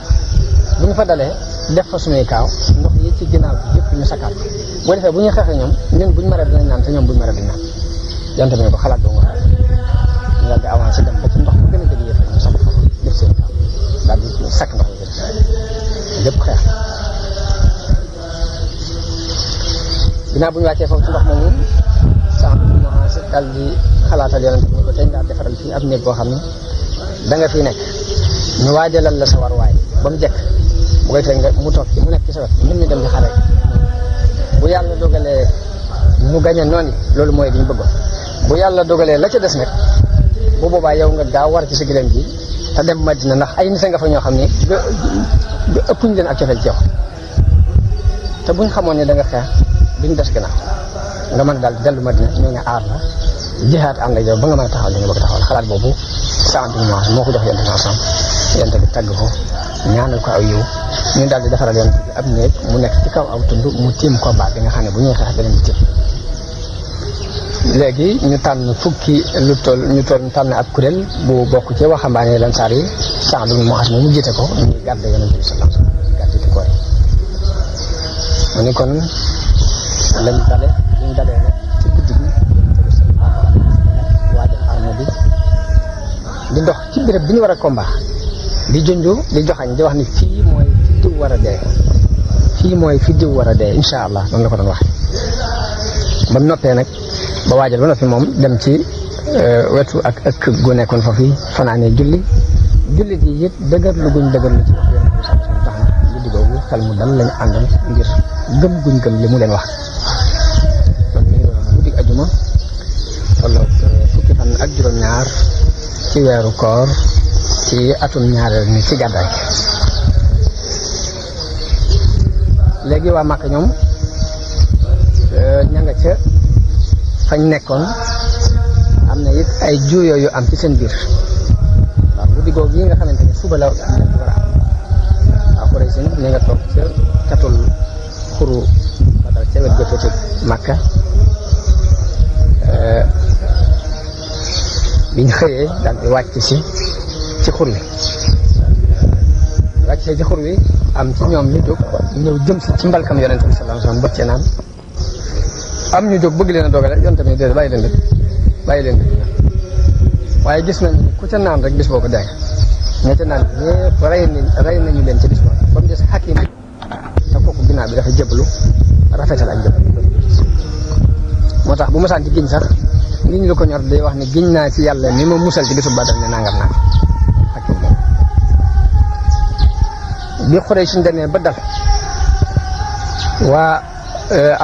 bu ñu fa dalee def fa suñuy kaaw ndox yi ci ginnaaw bi yëpp ñu sakkaat boo defee bu ñuy xeexee ñoom ñun buñu maree dinañ naan te ñoom buñu maree duñ naan yonte bi ne ko xalaat boobu nga xam ñu daal di avancé dem ba ci ndox bu gën a jege yëf ñu sakk fa def seen kaaw daal di sakk ndox yi lépp xeex ginnaaw bu ñu wàccee foofu ci ndox moomu sànq ñu avancé daal di xalaatal yonente bi ne ko tey ngaa defaral fii ab néeg boo xam ne da nga fi nekk ñu waajalal la sa war waay ba mu jekk bu koy tey nga mu toog ci mu nekk ci sa wet ñun ñu dem di xare bu yàlla dogalee ñu gañe noonu loolu mooy li ñu bëggoon bu yàlla dogalee la ca des nag bu boobaa yow nga gaaw war ci sa gileem gi te dem Madina ndax ay nit nga fa ñoo xam ne ëppuñ leen ak cofeel ci yow te buñ xamoon ne da nga xeex duñ des gannaaw nga mën daal dellu Madina ñoo nga aar la jihaat ànd ak yow ba nga mën a taxawal li nga bëgg taxawal xalaat boobu Saad bin Muaaz moo ko jox yonent bi ensemble yonent bi tagg ko ñaanal ko aw yiw ñu daal di defaral yonent bi ab néeg mu nekk ci kaw aw tund mu tiim combat bi nga xam ne bu ñuy xeex danañ tiim léegi ñu tànn fukki ñu tànn ab kuréel bu bokk ci waxambaane Ansaar yi Saad bin Muaaz mu jiite ko ñuy garde yonent bi sallallahu alayhi wasallam garde ci koor yi mu ni kon lañ dalee nag ci guddi gi waajal arme bi di dox ci béréb bi ñu war a combat di junju di joxañ di wax ni fii mooy fi diw war a dee fii mooy fi diw war a dee insha allah noonu la ko doon wax ba mu noppee nag ba waajal ba noppi moom dem ci wetu ak ëkk gu nekkoon fa fii fanaanee julli gi it dëgër lu guñ dëgër lu ci wax yonent bi tax na guddi googu xel mu dal lañu àndal ngir gëm guñ gëm li mu leen wax kon mi ngi doon guddi ajuma tolloog fukki fan ak juróom-ñaar ci weeru koor ci atum ñaareel ni ci gàddaay léegi waa Màkka ñoom ña nga ca fañ nekkoon am na it ay juuyoo yu am ci seen biir waaw guddi googu yi nga xamante ne suba la war a am waaw Quraysh ñi nga toog ca catul xuru Badar ca wet ga ci Màkka biñ xëyee daal di wàcc si ci xur wi wàcc ci xur wi am ci ñoom ñu jóg ñëw jëm si ci mbalkam yonent bi sallallahu alayhi wasallam bëgg cee naan am ñu jóg bëgg leen a dogale yonent bi déedéet bàyyi leen dëkk waaye gis nañu ku ca naan rek bis boo ko dee ña ca naan ñëpp rey nañu leen ci bis boo ba mu des Hakim te kooku ginnaaw bi dafa jébbalu rafetal ak jébbalu moo tax bu mosaan ci giñ sax nit ñi lu ko ñor day wax ne giñ naa ci yàlla ni ma musal ci bisu Badar ne nangam naa Hakim moom bi xuree suñ demee ba dal waa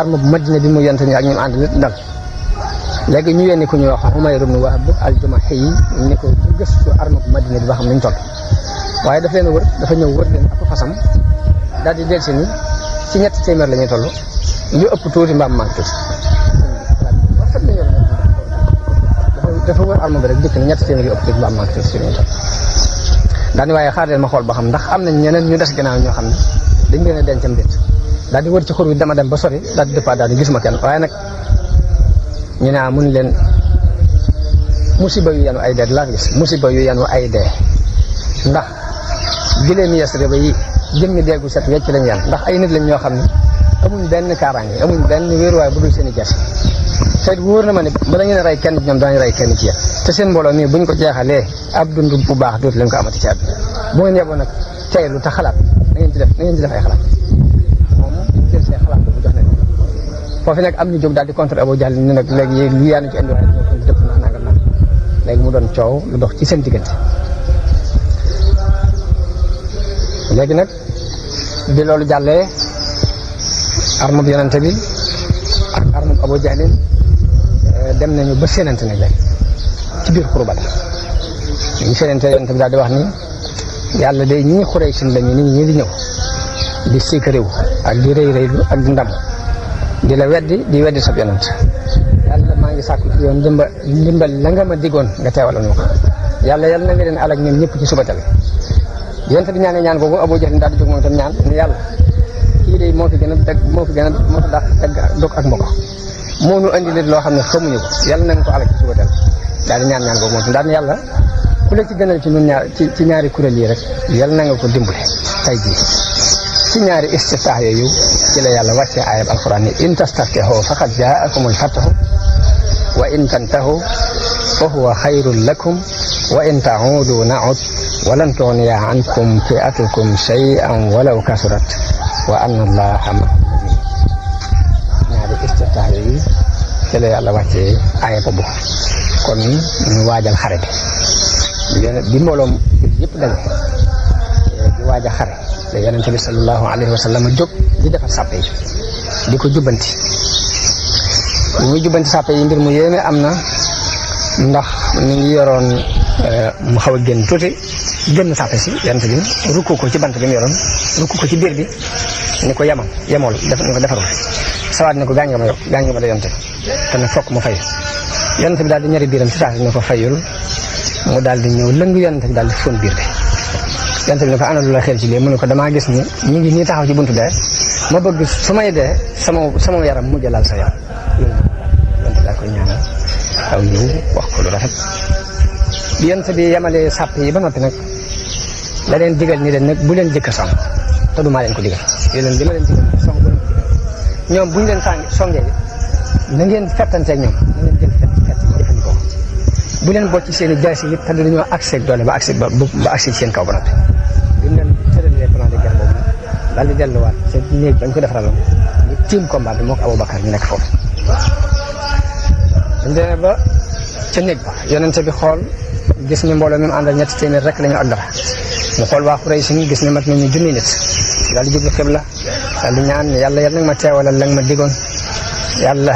arme bu Madina bi mu yent ni ak ñoom ànd nit dal léegi ñu yónni ku ñuy wax Umayr ibn Wahb al-Jumahi ni ko bu gëstu arme bu Madina bi ba xam nuñ toll waaye daf leen wër dafa ñëw wër leen ak fasam daal di delsi ni ci ñetti téeméer la ñuy toll lu ëpp tuuti mbaam manque tuuti dafa wër arme bi rek dikk na ñetti téeméer yu ëpp tuuti mbaam manque tuuti ci la ñuy toll daal di waaye xaar leen ma xool ba xam ndax am nañ ñeneen ñu des gannaaw ñoo xam ne dañ leen a dencam déet daal di wër ci xur wi dama dem ba sori daal di dëppaat daal di gisuma kenn waaye nag ñu ne mun leen musiba yu yanu ay dee laa gis musiba yu yanu ay dee ndax gileemi Yasriba yi jëmmi deegu set wecc lañ yan ndax ay nit lañ ñoo xam ne amuñ benn kaaraange amuñ benn wéeruwaay bu dul seen i jas te wóor na ma ne bala ngeen a rey kenn ñoom daañu rey kenn ci yéen te seen mbooloo mii buñ ko jeexalee ab dund bu baax dootu leen ko amati ci àdduna bu ngeen yeboo nag teylu te xalaat na ngeen ci def ay xalaat moom ñu jël seen xalaat boobu jox nañ foofu nag am ñu jóg daal di contre Abu Jahl ni nag léegi lu yaanu ci indi waaye ñoo dëpp ndax nangam naan léegi mu doon coow lu dox ci seen diggante léegi nag bi loolu jàllee arme bu yonente bi ak arme bu Abu Jahl dem nañu ba séenante nag léegi ci biir xuru Badar ñu séenante yonente bi daal di wax ni yàlla day ñii xuree sin lañu nit ñi di ñëw di siik réew ak di rëy rëylu ak di ndam di la weddi sab yonent yàlla maa ngi sàkku ci yow ndimbal la nga ma digoon nga teewalal ma ko yàlla na nga leen alak ñoom ñëpp ci subatal yonent bi ñaanee ñaan googu Abu Jahl daal di jóg moom itam ñaan ne yàlla kii de moo fi gën a dàq dagg dog ak mbokk moo nu andi leen loo xam ne xamuñu ko yàlla na nga ko alak ci subatal daal di ñaan googu moom itam daal ne yàlla ku la ci gënal ci ñun ñaar ci ñaari kuréel yi rek yàlla na nga ko dimbale tey jii ci ñaari istiftaax yooyu ci la yàlla wàccee ayab alquran ni in tastaftihu faqad jaakumul fathu wa in tantahu fa huwa xayrun lakum wa in ta'udu na'ud wa lan tughniya ankum fi'atukum shay'an walaw kasurat wa anna allaha ma'al ñaari istiftaax yooyu ci la yàlla wàccee ayab boobu kon ñu waajal xare bi mbooloom yëpp daje di waaj a xare te yonente bi sallallahu alayhi wa sallam jóg di defar sàppe yi di ko jubbanti bu muy jubbanti sàppe yi mbir mu yéeme am na ndax ñu ngi yoroon mu xaw a génn tuuti génn sàppe si yonente bi rukku ko ci bant bi mu yoroon rukku ko ci biir bi ni ko yemool ni ko defarul sawaat ni ko gaañ nga ma da yonte te nag fokk mu fay yonente bi daal di ñari biiram si saa si ne ko fayul mu daal di ñëw lëng yonente bi daal di fóon biir bi yonente bi ne ko ana lu la xel ci lii mu ne ko damaa gis ni ñu ngi nii taxaw ci buntu dee ma bëgg su may dee sama yaram mujj laal sa yaram yonente daal koy ñaanal aw yiw wax ko lu rafet bi yonente bi yemalee sàpp yi ba noppi nag la leen digal ni leen nag bu leen jëkk a song te du maa leen ko digal li ma leen digal song bu leen ko digal ñoom bu ñu leen songee na ngeen fettanteeg ñoom na ngeen jël fett jëfandikoo bu leen bocc seen i jaasi yi te dañoo accès doole ba accès ci seen kaw ba noppi bi mu leen tëralee plan de guerre boobu daal di delluwaat ca néeg bañ ko defaraloon ñu tiim combat bi moo ko Aboubacar ñu nekk foofu dañ demee ba ca néeg ba yonente bi xool gis ni mbooloo mi mu àndal 300 rek la ñu ak dara mu xool waa Quraysh ni gis ne mat nañu junni nit daal di jublu xibla daal di ñaan yàlla nag ma teewalal la nga ma digoon yàlla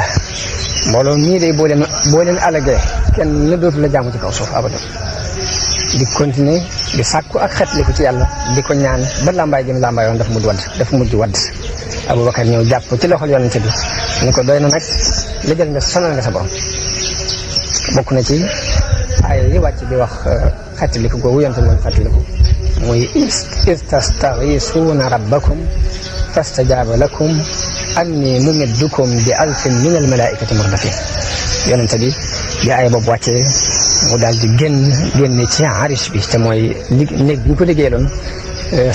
mbooloo mii day boo leen alagee kenn la dootu la jaamu ci kaw suuf abadan di continuer di sàkku ak xetli ko ci yàlla di ko ñaan ba làmbaay gi mu làmbaayoon dafa mujj wadd Aboubacar ñëw jàpp ci loxol yonente bi ni ko doy na nag lëjal nga sonal nga sa borom bokk na ci ay yi wàcc di wax xetliku googu yonente bi doon xetliku muy iz tastaghisuuna rabbakum fastajaaba lakum anni mumiddukum bi alfin min al malaikati murdafin yonente bi bi ay boobu wàccee mu daal di génne ci arish bi te mooy néeg bi ñu ko liggéeyaloon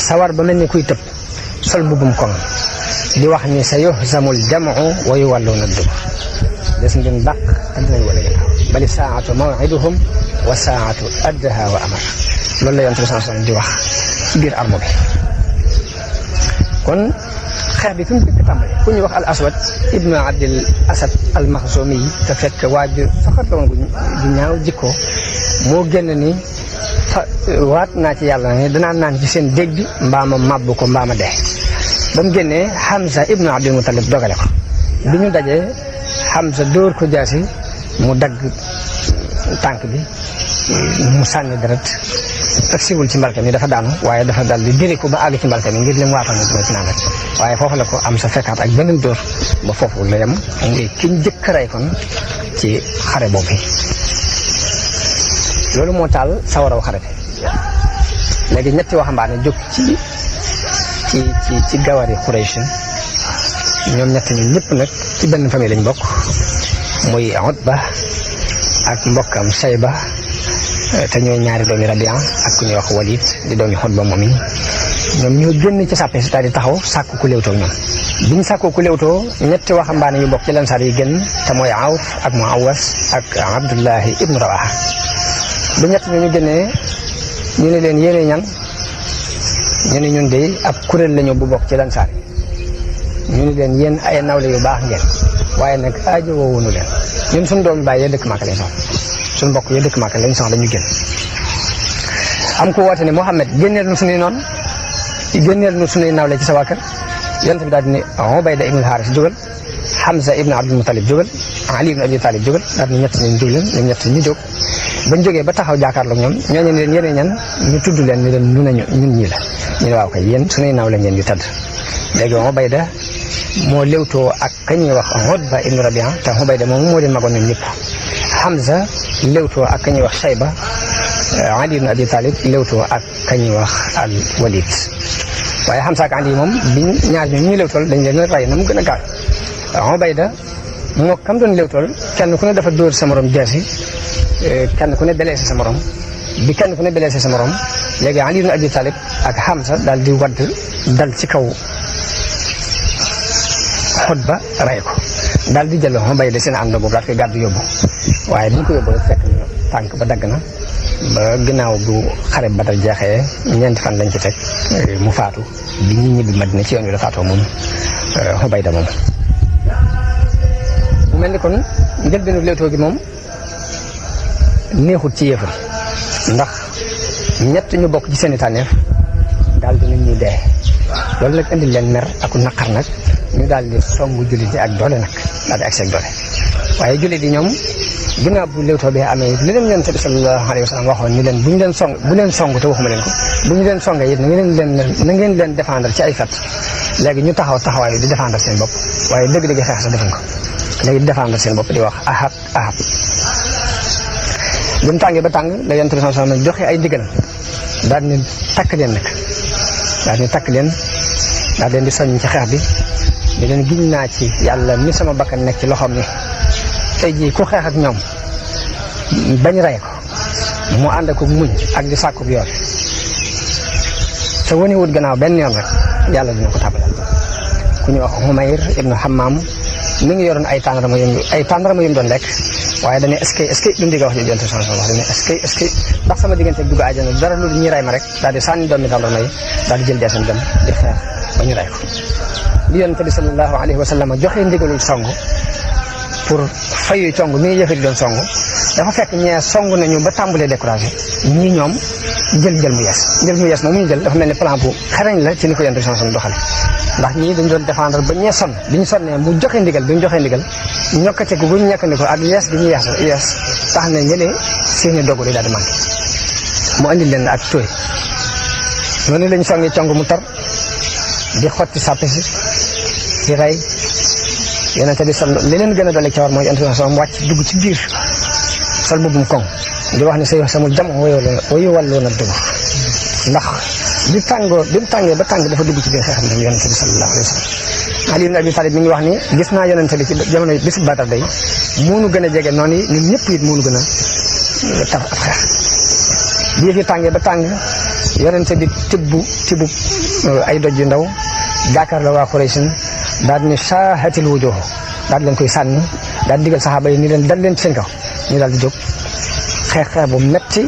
sawar ba mel ni kuy tëb sol bubbum koŋ di wax ni sa yuhzamul jam'u wa yuwalluuna dubur des ngeen dàq te dinañ wala ginnaaw bali saatu maw'iduhum wa saatu adha wa amar loolu la yonente bi sallallahu alayhi wasallam di wax ci biir armo bi kon xeex bi fi mu dëkk tàmbale ku ñuy wax al aswad ibnu abdil asad al maxzumi yi te fekk waaju saxat la woon gu ñaaw jikko moo génn ni waat naa ci yàlla ne danaa naan ci seen dégg bi mbaama màbb ko mbaama dee ba mu génnee Hamza ibnu abdil mutalib dogale ko bi ñu dajee Hamza dóor ko jaasi mu dagg tànk bi mu sànni deret ak siwul ci mbalka mi dafa daanu waaye dafa dal di diri ko ba àgg ci mbalka mi ngir lim waatoon ne duma ci naan rek waaye foofu la ko am sa fekkaat ak beneen dóor ba foofu la yem muy ki njëkk rey kon ci xare boobu loolu moo taal sawaraw xare bi léegi ñetti waxambaane jóg ci gawari Quraysh ñoom ñett ñi ñëpp nag ci benn famille lañ bokk muy Utba ak mbokkam Sayba te ñooy ñaari doomi Rabia ak ku ñuy wax Walid di doomi Xutba moom yi ñoom ñoo génn ci sàppe si daal di taxaw sàkku ku léewtoo ñoom biñ sàkkoo ku léewtoo ñetti waxambaane yu bokk ci Ansaar yi génn te mooy Awf ak Muawas ak Abdullahi ibnu Rawaha bu ñett ñu génnee ñu ne leen yéene ñan ñu ne ñun de ab kuréel lañu bu bokk ci Ansaar yi ñu ne leen yéen ay nawle yu baax ngeen waaye nag aajo woowunu leen ñun suñu doomi baay ya dëkk Màkka lañ soxla suñu mbokk ya dëkk Màkka lañ soxla ñu génn am ku woote ne Muhammad génneel nu suñuy noonu génneel nu suñuy nawle ci sa waa kër yonent bi daal di ne Ubayda ibn al-Haris jógal Hamza ibn Abdul Muttalib jógal Ali ibn Abi Talib jógal daal di ñett ñu jóg leen ñoom ñett ñu jóg bañ jógee ba taxaw jàkkaarloog ñoom ñooñu ne leen yéen ñan ñu tudd leen ni leen nu nañu ñun ñii la ñu ne waaw kay yéen suñuy nawle ngeen yu tëdd léegi Ubayda moo léwtoo ak ka ñuy wax Utba ibnu Rabia te Ubayda moom moo leen magoon ñoom ñëpp. Hamza léwtoo ak ka ñuy wax Shayba. Ali ibn Abi Talib léwtoo ak ka ñuy wax al Walid waaye Hamza ak Ali moom biñ ñaar ñi léwtool dañ leen rey na mu gën a gaaw. Ubayda moo kam doon léwtool kenn ku ne dafa dóor sa morom jaasi kenn ku ne blessé sa morom bi kenn ku ne blessé sa morom léegi Ali ibn Abi Talib ak Hamza daal di wadd dal ci kaw Utba rey ko daal di jël Ubayda seen ànd boobu daal koy gàddu yóbbu waaye bi ñu ko yóbbu rek fekk na tànk ba dagg na ba ginnaaw bu xare Badar jeexee ñeenti fan lañ ci teg mu faatu bi ñu ñibbi Madina ci yoon wi la faatoo moom Ubayda moom. mu mel ni kon njëlbeenu Leewtoo gi moom neexut ci yéefar ndax ñett ñu bokk ci seeni tànneef daal di ñuy dee loolu nag indil leen mer ak naqar nag ñu daal di songu jullit yi ak doole nag daal di agsi ak doole waaye jullit yi ñoom. ginnaaw bu Leewtoo bi amee li leen Yonent bi sallallahu alayhi wa sallam waxoon ni leen bu leen song te waxuma leen ko bu ñu leen songee it na ngeen leen défendre ci ay fat léegi ñu taxawaayu di défendre seen bopp waaye dëgg-dëgg xeex sax defuñ ko léegi di défendre seen bopp di wax ahab bu mu tàngee ba tàng la Yonent bi sallallahu alayhi wa sallam joxe ay ndigalam daal di takk leen nag daal di takk leen daal leen di soññ ci xeex bi di leen giñ naa ci yàlla mi sama bakkan nekk ci loxoom ni tey jii ku xeex ak ñoom bañ rey ko mu ànd ak muñ ak di sàkku yoon te wane wut gannaaw benn yoon rek yàlla dina ko tàbbalal ku ñu wax Umayr ibnu Hammam mi ngi yoroon ay tàndarama yu mu doon lekk waaye dañuy est-ce que duñ digga wax ji jonte wax dañuy est-ce que ndax sama diggante dugg àjjana dara lu ñuy rey ma rek daal di sànni doomi tàndarma yi daal di jël deesam dem di xeex ba ñu rey ko li Yonent bi sallallahu alayhi wa sallam joxee ndigalul song pour fayu cong mi ngi yëfari doon song dafa fekk ñee song nañu ba tàmbalee découragé ñii ñoom jël mu yees moom ñu jël dafa mel ni plan bu xarañ la ci ni ko Yonent bi sallallahu alayhi wa sallam doxale ndax ñii dañ doon défendre ba ñee sonn bi ñu sonnee mu joxe ndigal ñokkate ko bu ñu ñekkandi ko ak yees gi ñu yees tax na ñëlee seeni dogu daal di manqué mu andi leen ak tooy noonu lañ songee cong mu tar di xotti sàppe si di rey Yonent bi li leen gën a doole ci war mooy Yonent bi sallam wàcc dugg ci biir sol mbubbum koŋ di wax ne say sama jam wayu wàlloo na dugg ndax bi mu tàngee ba tàng dafa dugg ci biir xeexam dem Yonent bi sallallahu alayhi wa sallam Ali ibn Abi Talib mi ngi wax ni gis naa Yonent bi ci jamono bisu Badar day moonu gën a jege noonu yi ñun ñëpp it moonu gën a tar ab xeex bi fi tàngee ba tàng Yonent bi tibbu ay doj yu ndaw jàkkaarloo waa Quraysh daal di ne saahatil wujuh daal di leen koy sànni daal di digal saxaaba yi ni leen dal leen ci seen kaw ñu daal di jóg xeex bu metti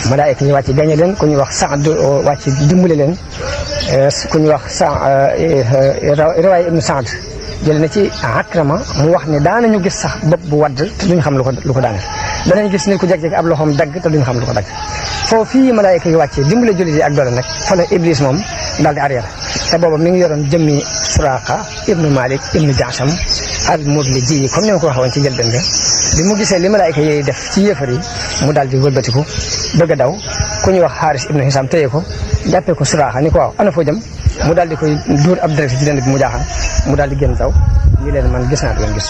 malaayika ñu wàcc gañe leen ku ñuy wax Saad wàcc dimbale leen ku ñuy wax riwaaya ibnu Saad jël na ci Akrama mu wax ne daanañu gis sax bopp bu wadd te duñ xam lu ko daaneel danañ gis ni ku jeg-jeg ab loxoom dagg te duñ xam lu ko dagg foofu fii malaayika yi wàccee dimbale jullit yi ak doole nag fa la Iblis moom daal di arrière te booba mi ngi yoroon jëmmi Suraaqa ibnu Malik ibnu Jaasam al-Mudliji comme ni ma ko waxee woon ci njëlbéen ga bi mu gisee li malaayika yi def ci yéefar yi mu daal di wëlbatiku bëgg a daw ku ñuy wax Xaaris ibnu Hisaam téye ko jàppee ko Suraaqa ni ko waaw ana foo jëm mu daal di koy dóor ab direct ci dend bi mu jaaxal mu daal di génn daw ni leen man gis naa leen gis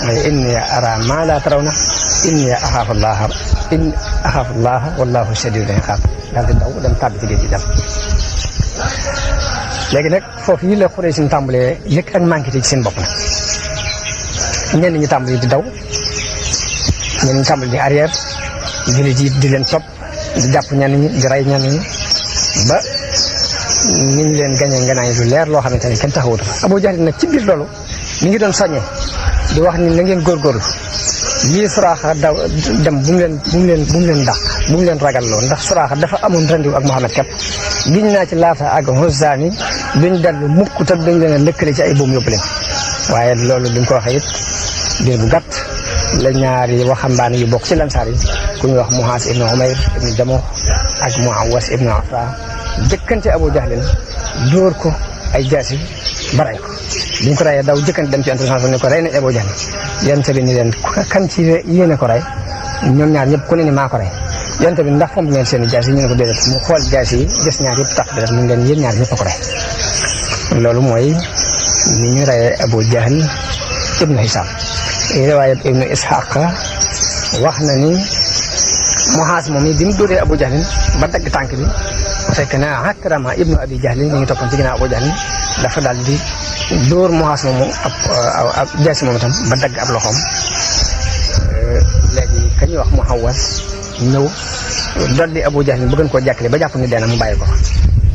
mooy inni ara ma la tarawna inni axaafu llaha wallahu shadidul iqaab daal di daw dem tàbbi ci géej gi dem léegi nag foofu yi la Quraysh tàmbalee yëg ak manqué ci seen bopp nag ñenn ñi tàmbali di daw ñenn ñi tàmbali di arrière jullit yi di leen topp di jàpp ñenn ñi di rey ñenn ñi ba ni ñu leen gañee nganaay lu leer loo xamante ne kenn taxawutu Abu Jahl nag ci biir loolu mi ngi doon soññee di wax ni na ngeen góorgóorlu lii Suraaxa daw dem bu mu leen dàq bu mu leen ragal lool ndax Suraaxa dafa amoon rendiw ak Muhammad képp giñ naa ci Laata ak Uzza ni duñ dellu mukk te duñ leen a lëkkale ci ay buum yóbbu leen waaye loolu duñ ko waxee it diir bu gàtt la ñaari waxambaane yu bokk ci lansaar yi ku ñuy wax Muhaas ibnu Umayr ibnu Jamuh ak Muawas ibnu Afra jëkkante Abu Jahlin dóor ko ay jaasi ba rey ko biñ ko reyee daw jëkkante dem ci intervention ne ko rey nañ Abu Jahl Yonent bi ni leen kan ci yéene ko rey ñoom ñaar ñëpp ku ne ni maa ko rey Yonent bi ndax fomp ngeen seen i jaasi ñu ne ko déedéet mu xool jaasi yi gis ñaar yëpp tax deret mu leen yéen ñaar ñëpp a ko rey loolu mooy ni ñu reyee Abu Jahl ibnu Hisam. riwaayat ibnu Ishaq wax na ni Muhaas moom yi bi mu dóoree Abu Jahl ba dagg tànk bi fekk na Akrama ibnu Abi Jahl ñu ngi toppoon ci ginnaaw Abu Jahl dafa daal di dóor Muhaas moomu ab jaasi moom itam ba dagg ab loxoom. léegi ka ñuy wax Muhawwas ñëw dolli Abu Jahl bëggoon koo jàkkale ba jàpp ni dee na mu bàyyi ko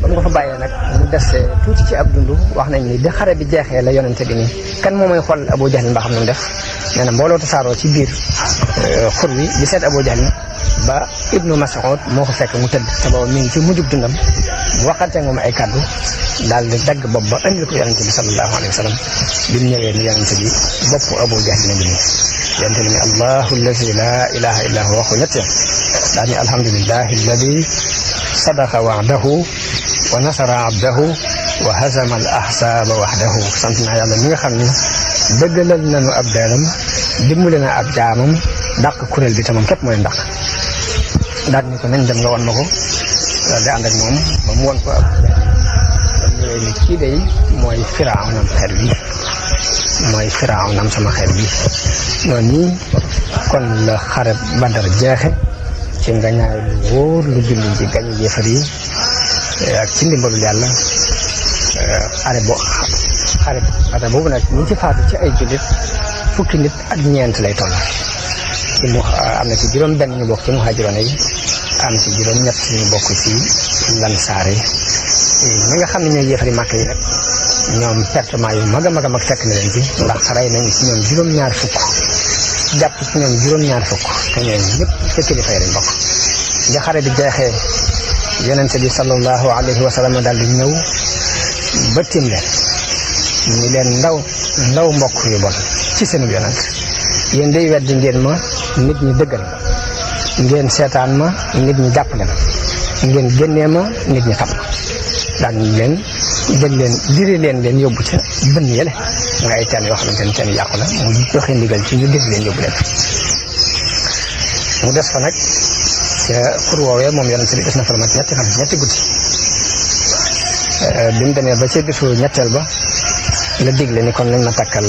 ba mu ko fa bàyyee nag mu des tuuti ci ab dund wax nañ ni bi xare bi jeexee la yonente bi ni kan moo may xool Abu Jahl ba xam nu mu def nee na mbooloo tasaaroo ci biir xur wi di seet Abu Jahl ba Ibnu Mas'ud moo ko fekk mu tëdd te booba mi ngi ci mujjub dundam mu waxante moom ay kaddu daal di dagg bopp ba andil ko yonente bi sallallahu alayhi wa sallam bi mu ñëwee ni yonente bi bopp Abu Jahl na ngi nii yonente bi ni allahu allazi la ilaha illa huwa waxu ñett yoon daal ni alhamdulillahi alladi sadaqa wa'dahu wa nasara abdahu wa hazama al ahsaba wahdahu sant naa yàlla mi nga xam ni dëggalal nañu ab daalam dimbali na ab jaamam dàq kuréel bi te moom képp mooy ndax daal ni ko nañ dem nga won ma ko daal di ànd ak moom ba mu won ko ab ñëwee ni kii day mooy Firawnam xeet bi mooy Firawnam sama xeet bi noonu nii kon la xare Badar jeexe ci nga ñaay lu wóor lu julli ci gañu yéefar yi ak ci ndimbalul yàlla xare boobu nag ñi ci faatu ci ay jullit fukki nit ak ñeent lay toll ci mu am na ci juróom benn ñu bokk ci muhaajiroon yi am ci juróom ñett ñu bokk ci lansaar yi ñi nga xam ne ñooy yéefari màkk yi nag ñoom pertement yu mag a mag a mag fekk na leen ci ndax rey nañ ci ñoom juróom-ñaar fukk jàpp ci ñoom juróom-ñaar fukk te ñoom ñëpp ca kilifa yi lañ bokk nga xare bi jeexee yonente bi sallallahu alayhi wa sallam daal di ñëw ba tim leen ñu leen ndaw mbokk yu bon ci seen yonent yéen day weddi ngeen ma nit ñi dëggal ngeen seetaan ma nit ñi jàppale ma ngeen génnee ma nit ñi xam ma daan leen jël leen diri leen yóbbu ca bënn yële nga ay teen yoo xamante ne teen yàqu la mu joxe ndigal ci ñu diri leen yóbbu leen mu des fa nag ca xur woowee moom yonent bi des na fa la mat ñetti guddi bi mu demee ba ca bisu ñetteel ba la digle ni kon nañ ma takkal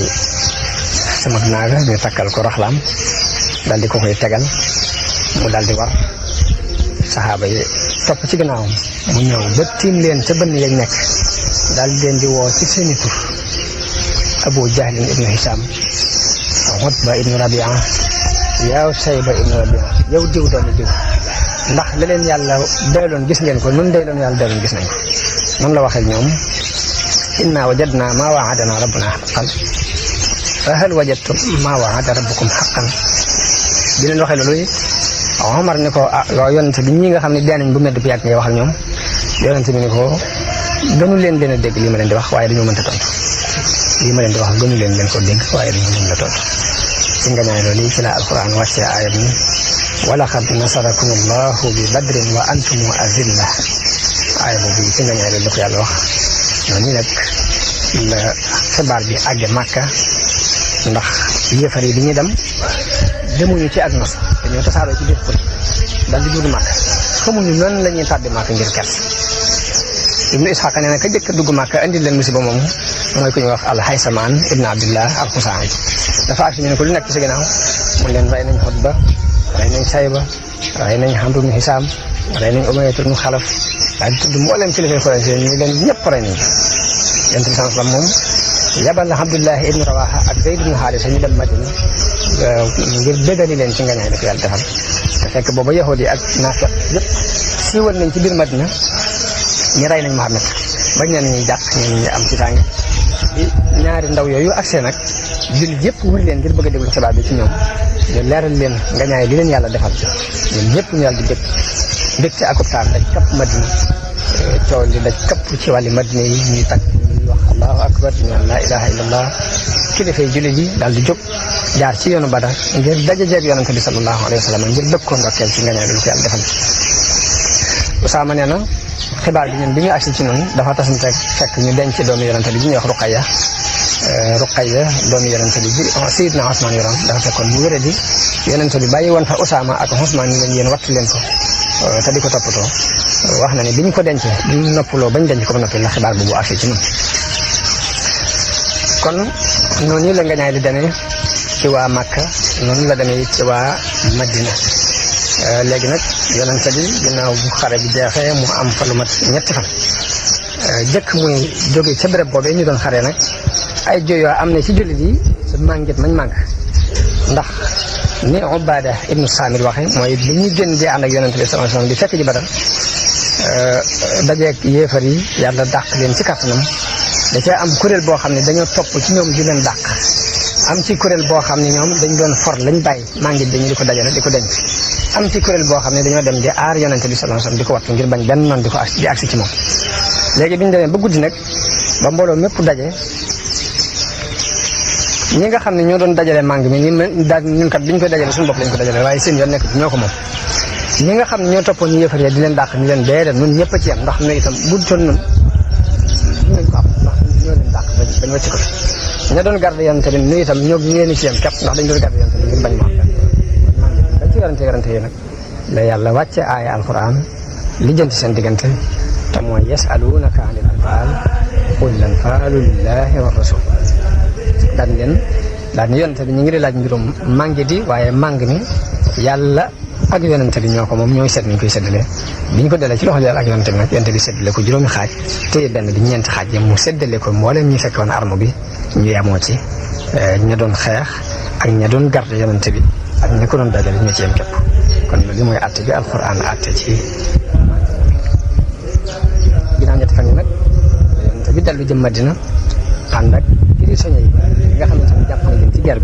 sama naaga ñu takkal ko raxlaam daal di ko koy tegal mu daal di war saxaaba yi topp ci gannaawam mu ñëw ba tiim leen ca bënn yañ nekk daal di leen di woo ci seeni tur Abu Jahl ibnu Hisam Utba ibnu Rabia yow Sayba ibnu Rabia yow diw doomu diw ndax la leen yàlla doyloon gis ngeen ko nun doyloon yàlla doyloon gis nañ ko noonu la waxee ñoom inna wajadna ma waadana rabbuna haqqan fa hal wajadtum ma waada rabbukum haqqan bi leen waxee loolu Omar ni ko waaw yonente bi ñi nga xam ne dee nañ bu medd bu yàgg ngay waxal ñoom yonente bi ni ko gënu leen a dégg lii ma leen di wax waaye dañoo mënta tontu lii ma leen di wax gënu leen ko dégg waaye dañoo mën la tontu ci nga ñaay loolu ci la alquran wàcce ayat ni wa laqad nasarakum allahu bi badrin wa antum azilla aaya boobu ci nga ñaay loolu la ko yàlla wax noonu nag la xibaar bi àgge Màkka ndax yéefar yi bi ñuy dem demuñu ci ak nos dañoo tasaaroo ci biir xur daal di dugg Màkka xamuñu noonu la ñuy tàbbi Màkka ngir kers Ibnu Ishaq nee na ka jëkk dugg Màkka indi leen musiba moomu mooy ku ñuy wax al-Haysamaan ibnu Abdillah al-Xusaay dafa ak ñu ne ko lu nekk ci sa ginnaaw mu leen rey nañ Utba rey nañ Sayba rey nañ Amr ibnu Hisaam rey nañ Umayya ibnu Xalaf daal di tudd mboolem kilifa Quraysh ñu leen ñëpp rey nañ Yonent bi sallallahu alayhi wa sallam moom yabal na Abdullah ibnu Rawaha ak Zayd ibnu Haarisa ñu dem Madina ngir dëggali leen ci ngañaay la ko yàlla defal te fekk booba yahuud yi ak naafiq yëpp siiwal nañ ci biir Madina ñu rey nañ Muhammad bañ na ñuy jàpp ñenn ñi am ci tànge bi ñaari ndaw yooyu agsee nag jullit yëpp wër leen ngir bëgg a déglu xibaar bi ci ñoom ñu leeral leen ngañaay li leen yàlla defal ñun ñëpp ñu daal di dëkk ci akub taar daj kapp Madina coow li daj kapp ci wàlli Madina yi ñuy tag ñuy wax allahu akbar ñu naan laa ilaha illallah kilifay jullit yi daal di jóg jaar ci yoonu Badar ngir dajajeeg yonente bi sallallahu alayhi wa sallam ngir bëgg ko ndokkeel ci ngañaay lu ko yàlla defal Usaama nee na xibaar bi ñun bi ñu agsi ci noonu dafa tasante fekk ñu denc doomu yonente bi ñuy wax Ruqayya doomu yonente bi Sayyidna Usmaan yoroon dafa fekkoon mu wéradi yonente bi bàyyi woon fa Usaama ak Usmaan ñu leen yéen wattu leen ko te di ko toppatoo wax na ne bi ñu ko dencee bi ñu noppaloo bañ denc ko ba noppi la xibaar boobu agsi ci noonu kon noonu la nga ñaay li demee ci waa Makka noonu la demee ci waa Madina léegi nag yonente bi ginnaaw bu xare bi jeexee mu am fa lu mat ñetti fan jëkk muy jóge ca béréb boobee ñu doon xaree nag ay jooyoo am na ci jullit yi màngit mañ màng ndax ni Ubaada ibnu Saamit waxe mooy bi ñuy génn di ànd ak yonente bi sallallahu alayhi wasallam di fekk ji Badar dajeeg yéefar yi yàlla dàq leen ci kàttanam da cee am kuréel boo xam ne dañoo topp ci ñoom di leen dàq am ci kuréel boo xam ne ñoom dañ doon for lañ bàyyi màngit dañu di ko dajale di ko denc am ci kuréel boo xam ne dañoo dem di aar yonente bi sallallahu alayhi wasallam di ko wattu ngir bañ benn noonu di ko di agsi ci moom léegi bi ñu demee ba guddi nag ba mbooloo mépp daje ñi nga xam ne ñoo doon dajale màng mi ñun kat bi ñu koy dajale suñu bopp lañ ko dajale waaye seen yoon nekk ci ñoo ko moom ñi nga xam ne ñoo toppoon ñu yëfar di leen dàq ñu leen dee ñun ñëpp a ci yam ndax nu itam bu toon nun nañ ko am ndax ñoo leen dàq bañ wàcc ko fi ña doon garde yonente bi nu itam ñoo leen ci yam képp ndax dañ doon garde yonente bi ngir bañ mu am da ci werante yi nag la yàlla wàcce aaya alquran lijjanti seen diggante te mooy yasalunaka anil anfaal qul lanfaalu lillahi wa rasul daan yonente bi ñu ngi di laaj mbirum màngi di waaye màng mi yàlla ak yonente bi ñoo ko moom ñooy seet nañ koy séddale bi ñu ko dalee ci loxo yàlla ak yonente bi nag yonente bi séddale ko juróomi xaaj téye benn bi ñeenti xaaj yi mu séddale ko mbooleem ñi fekkoon arme bi ñu yemoo ci ña doon xeex ak ña doon garde yonente bi ak ña ko doon dajale ñoo ci yem képp kon li mooy àtte bi alquran àtte ci ginnaaw ñetti fan yi nag yonente bi dellu jëm Madina ànd ak prisonniers yi nga xamante ni jàpp na leen ci guerre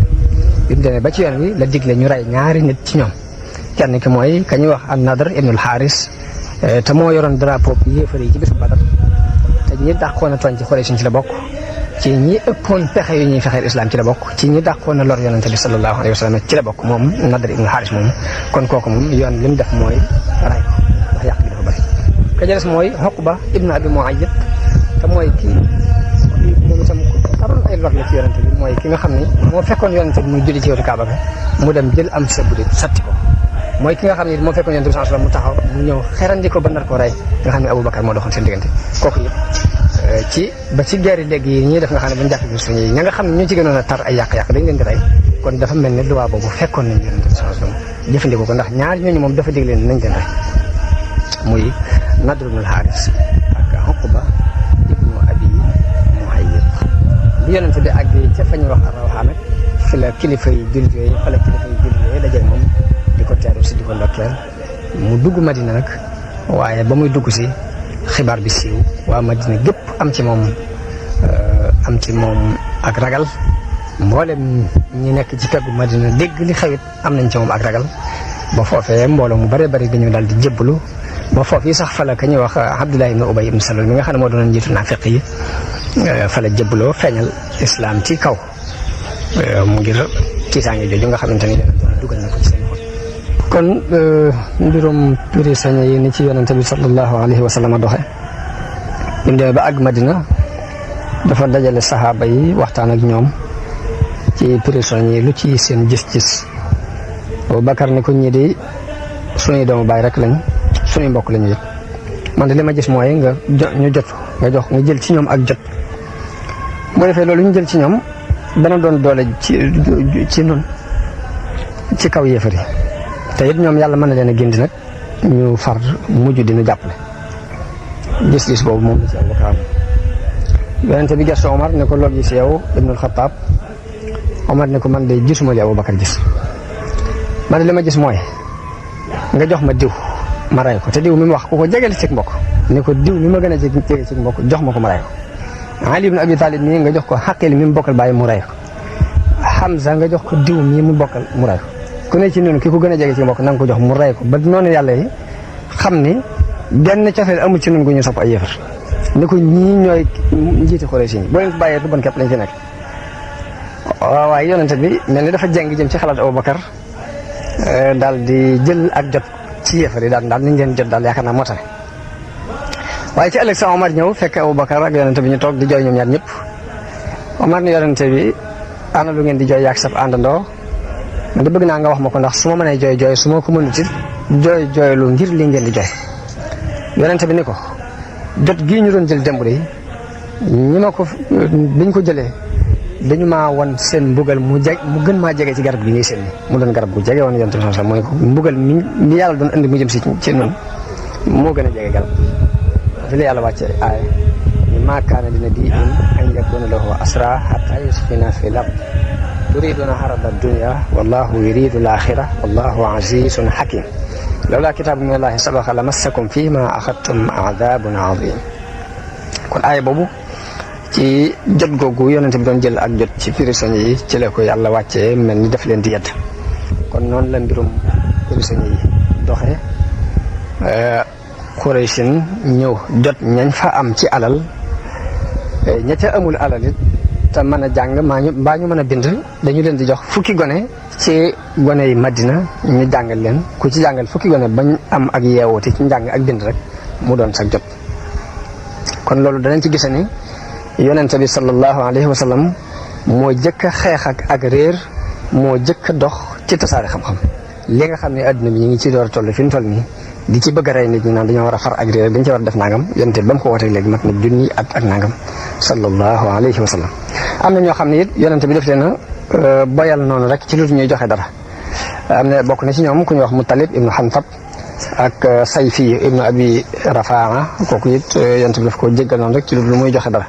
bi mu demee ba ci yoon wi la digle ñu rey ñaari nit ci ñoom kenn ki mooy ka ñuy wax an-Nadr ibnul Haaris te moo yoroon drapeau bi yéefar yi ci bisu Badar te ñi dàqoon a tooñ ci Quraysh ci la bokk ci ñi ëppoon pexe yu ñuy fexeel islam ci la bokk ci ñi dàqoon a lor yonente bi sallallahu alayhi wa sallam ci la bokk moom Nadr ibnul Haaris moom kon kooku moom yoon li mu def mooy rey ko ndax yàq bi dafa bëri ka ca des mooy Uqba ibnu Abi Mu'ayyid te mooy kii moom itam taroon ay lor la ci yonente bi mooy ki nga xam ni moo fekkoon yonente bi muy julli ci wetu Kaaba ga mu dem jël am sa bu dee satti ko mooy ki nga xam ne moo fekkoon yonente bi sallallahu alayhi wasallam mu taxaw mu ñëw xerandi ko ba nar ko rey nga xam ne Aboubacar moo doxoon seen diggante kooku yëpp ci ba ci guerre léegi yi ñuy def nga xam ne buñu jàpp bi suñu ña nga xam ne ñoo ci gënoon a tar ay yàq-yàq dañ leen di rey kon dafa mel ne luwaa boobu fekkoon nañ yonente bi sallallahu alayhi wasallam jëfandikoo ko ndax ñaar ñooñu moom dafa dig leen nañ leen rey muy Nadr ibn al-Haaris ak Uqba ibnu Abi Mu'ayyid bi yonente bi àggee ca fa ñuy wax Rawha nag fi la kilifa yi jullit yooyu fa la kilifa yi jullit yooyu daje moom di ko teeru si di ko ndokkeel mu dugg Madina nag waaye ba muy dugg si xibaar bi siiw waa Madina gépp am ci moom ak ragal mboolem ñi nekk ci peggu Madina dégg li xewit am nañ ci moom ak ragal ba foofee mbooloo mu bare bari dañu daal di jébbalu ba foofu yi sax fa la ka ñuy wax Abdullah ibn Ubay ibn Salul mi nga xam ne moo doon njiitu naafiq yi fa la jébbaloo feeñal islam ci kaw mu ngir tiitaange jooju nga xamante ni dugal na ko ci seen xol kon mbirum prisonniers yi ni ci yonente bi sallallahu alayhi wa sallam doxe bi mu demee ba àgg Madina dafa dajale saxaaba yi waxtaan ak ñoom ci prisonniers yi lu ci seen gis-gis Bakar ne ko ñii di suñuy doomu baay rek lañ suñuy mbokk lañu yëpp man de li ma gis mooy nga jël ci ñoom ak jot boo defee loolu ñu jël ci ñoom dana doon doole ci nun ci kaw yéefar yi te it ñoom yàlla mën na leen a gindi nag ñu far mujj dinu jàppale gis-gis boobu moom la ci Abubakar yonente bi gestu Omar ne ko loolu gis yow Ibnul Xattaab Omar ne ko man de gisuma li Abubakar gis man de li ma gis mooy nga jox ma diw ma ray ko te diw mi mu wax ku ko jegeel ci mbokk ne ko diw mi ma gën a jege ci mbokk jox ma ko ma ray ko Ali ibn Abi Talib mii nga jox ko Xaqil mi mu bokkal bàyyi mu ray ko Hamza nga jox ko diw mii mu bokkal mu ray ko ku ne ci noonu ki ko gën a jege ci mbokk na nga ko jox mu ray ko ba noonu yàlla yi xam ni genn cofeel amul ci noonu gu ñu sopp ay yëfar ne ko ñii ñooy njiiti Quraysh boo leen ko bàyyee du bon képp lañ ci nekk waaw waaye yonente bi mel ni dafa jeng jëm ci xalaat Abubakar daal di jël ak jot ci yëfar yi daal nañ leen jot daal yaakaar naa moo tax waaye ci ëllëg sa Omar ñëw fekk Abubakar ak yonente bi ñu toog di jooy ñoom ñaar ñëpp Omar ni yonente bi ana lu ngeen di jooy yaag sab àndandoo man de bëgg naa nga wax ma ko ndax su ma mënee jooy su ma ko mënut it jooylu ngir li ngeen di jooy yonente bi ni ko jot gii ñu doon jël démb yi ñi ma ko biñ ko jëlee dañu maa won seen mbugal mu gën maa jege ci garab gi ngay seen mu doon garab gu jege woon yonent bi sax mooy ko mbugal mi yàlla doon indi mu jëm si ci noonu moo gën a jege garab fi la yàlla wàcce aaya maa kaana li nabiyyin an yakuuna lahu asraa hattaa yuskhina fil ard turiiduuna arada dunya wallahu yuriidu al-aaxira wallahu aziizun hakiim lawlaa kitaabun min allaahi sabaqa lamassakum fiimaa axadtum azaabun aziim kon aaya boobu ci jot googu yonent bi doon jël ak jot ci prisonniers yi ci la ko yàlla wàccee mel ni def leen di yedd kon noonu la mbirum prisonniers yi doxee Qurayshin ñëw jot ñañ fa am ci alal ña ca amul alal it te mën a jàng mbaa ñu mën a bind dañu leen di jox fukki gone ci gone yi Madina ñu jàngal leen ku ci jàngal fukki gone bañ am ak yeewoote ci njàng ak bind rek mu doon sax jot kon loolu danañ ci gise ni yonente bi sallallahu alayhi wa sallam moo jëkk a xeex ak réer moo jëkk a dox ci tasaare xam-xam li nga xam ne adduna bi ñu ngi ci door a toll fi mu toll nii di ci bëgg a rey nit ñi naan dañoo war a far ak réer dañ ci war a def nangam yonente bi ba mu ko wootee léegi mat na junni at ak nangam sallallahu alayhi wa sallam am na ñoo xam ne it yonente bi def leen a boyal noonu rek ci lu ñuy joxe dara am na bokk na ci ñoom ku ñuy wax Muttalib ibnu Hantab ak Sayfi ibnu Abi Rafaa kooku it yonente bi daf ko jéggal noonu rek ci lu muy joxe dara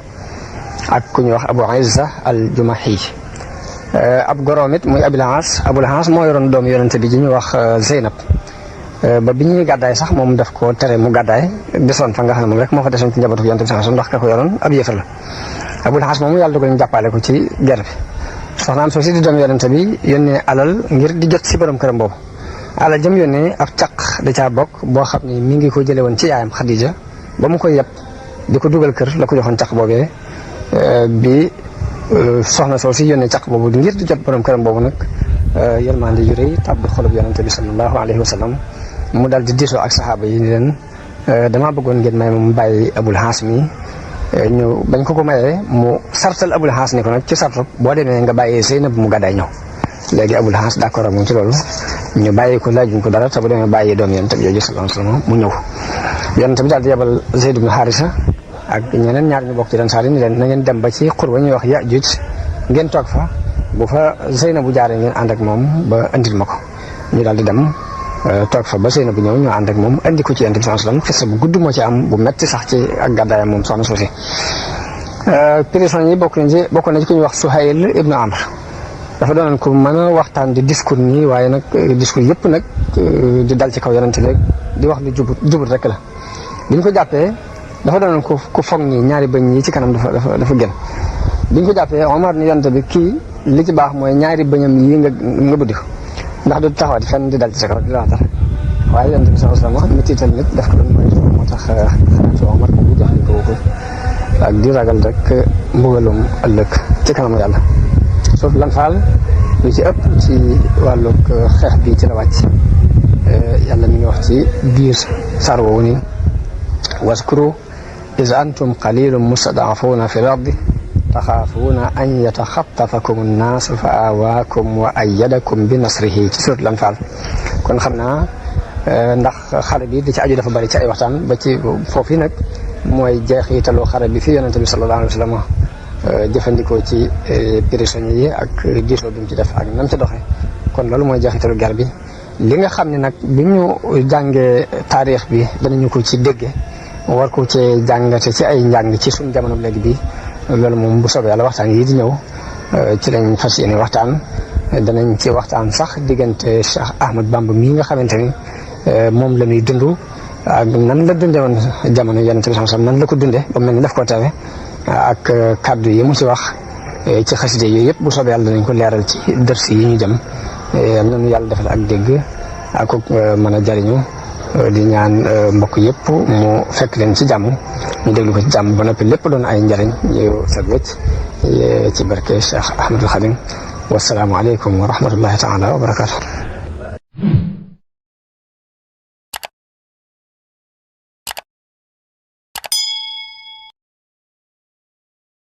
ak ku ñuy wax Abu Izza al-Jumahi ab goroom it muy Abul Aas moo yoroon doomu yonente bi ji ñuy wax Zeynab ba bi ñuy gàddaay sax moom daf ko tere mu gàddaay desoon fa nga xam ne moom rek moo fa desoon ci njabootu yonente bi sax ndax ka ko yoroon ab yéefar la Abul Aas moomu yàlla dogal ñu jàppale ko ci guerre bi soxnaam soo si di doomu yonente bi yónnee alal ngir di jot si borom këram boobu alal jëm yónnee ab caq da caa bokk boo xam ne mi ngi ko jële woon ci yaayam Xadija ba mu koy yeb di ko dugal kër la ko joxoon caq boobee bi soxna soo si yónnee caq boobu ngir di jot borom këram boobu nag yërmande yu rëy tàbbi xolub yonente bi sallallahu alayhi wa sallam mu dal di diisoo ak saxaaba yi ni leen damaa bëggoon ngeen may ma mu bàyyi Abul Aas mi ñu bañ ko mayee mu sartal Abul Aas ni ko nag ci sartu boo demee nga bàyyee Zeynab mu gàddaay ñëw léegi Abul Aas d'accord ak moom ci loolu ñu bàyyi ko laajuñ ko dara te bu demee bàyyi doom yonente bi yooyu sallallahu alayhi wa sallam mu ñëw yonente bi daal di yebal Zayd ibn Haarisa ak ñeneen ñaar ñu bokk ci Ansaar yi ni leen na ngeen dem ba ci xur ba ñuy wax Yaajuuj ngeen toog fa bu fa Zeynab bu jaaree ngeen ànd ak moom ba andil ma ko ñu daal di dem toog fa ba Zeynab bu ñëw ñu ànd ak moom andi ko ci Yonent bi sallallahu alayhi wasallam xisa bu gudd moo ci am bu metti sax ci ak gàddaayam moom soxna soosi prison yi bokk na ci ku ñuy wax Suhayl ibnu Amr dafa doonoon ko mën a waxtaan di discours nii waaye nag discours yëpp nag di dal ci kaw Yonent bi di wax lu jubut rek la bi ñu ko jàppee dafa doonoon ku foog nii ñaari bëñ yi ci kanam dafa gën bi ñu ko jàppee Omar ni Yonent bi kii li ci baax mooy ñaari bëñam yi nga buddi ko ndax du taxawati fenn di dal ci sa kaw di la wax dara waaye Yonent bi sallallahu alayhi wasallam mi tiital nit def ko doon mooy moo tax xalaatu Omar bu jëfandikoo ko ak di ragal rek mbugalum ëllëg ci kanamu yàlla suuf lan faal lu ci ëpp ci wàllug xeex bi ci la wàcc yàlla mi ngi wax ci biir saar woowu ni waskuru iz antum qalilun mustad'afuuna fi l-ardi taxaafuuna an yataxattafakum an-naas fa aawaakum wa ayyadakum bi nasrihi ci surat Anfaal kon xam naa ndax xare bi di ci aju dafa bari ci ay waxtaan ba ci foofu nag mooy jeexitalu xare bi fi yonente bi sallallahu alayhi wa sallam jëfandikoo ci prisonniers yi ak diisoo bi mu ci def ak nam ci doxee kon loolu mooy jeexitalu guerre bi li nga xam ne nag bi ñu jàngee taarix bi danañu ko ci dégge war ko ci jàngate ci ay njàng ci suñu jamono léegi bi loolu moom bu soobee yàlla waxtaan yi di ñëw ci lañ fas yéene waxtaan danañ ci waxtaan sax diggante Cheikh Ahmad Bamba mii nga xamante ni moom la muy dund ak nan la dunde woon jamono Yonent bi sallallahu alayhi wasallam nan la ko dunde ba mel ni daf koo teewe ak kaddu yi mu ci wax ci xaside yooyu yëpp bu soobee yàlla danañ ko leeral ci dërs yi ñu jëm am nañu yàlla defal ak dégg ak mën a jariñu di ñaan mbokk yëpp mu fekk leen ci jàmm ñu déglu ko ci jàmm ba noppi lépp doon ay njariñ yu set wecc ci barke Cheikh Ahmadul Khadim wasalaamu aleykum wa rahmatullahi taala wa barakatuh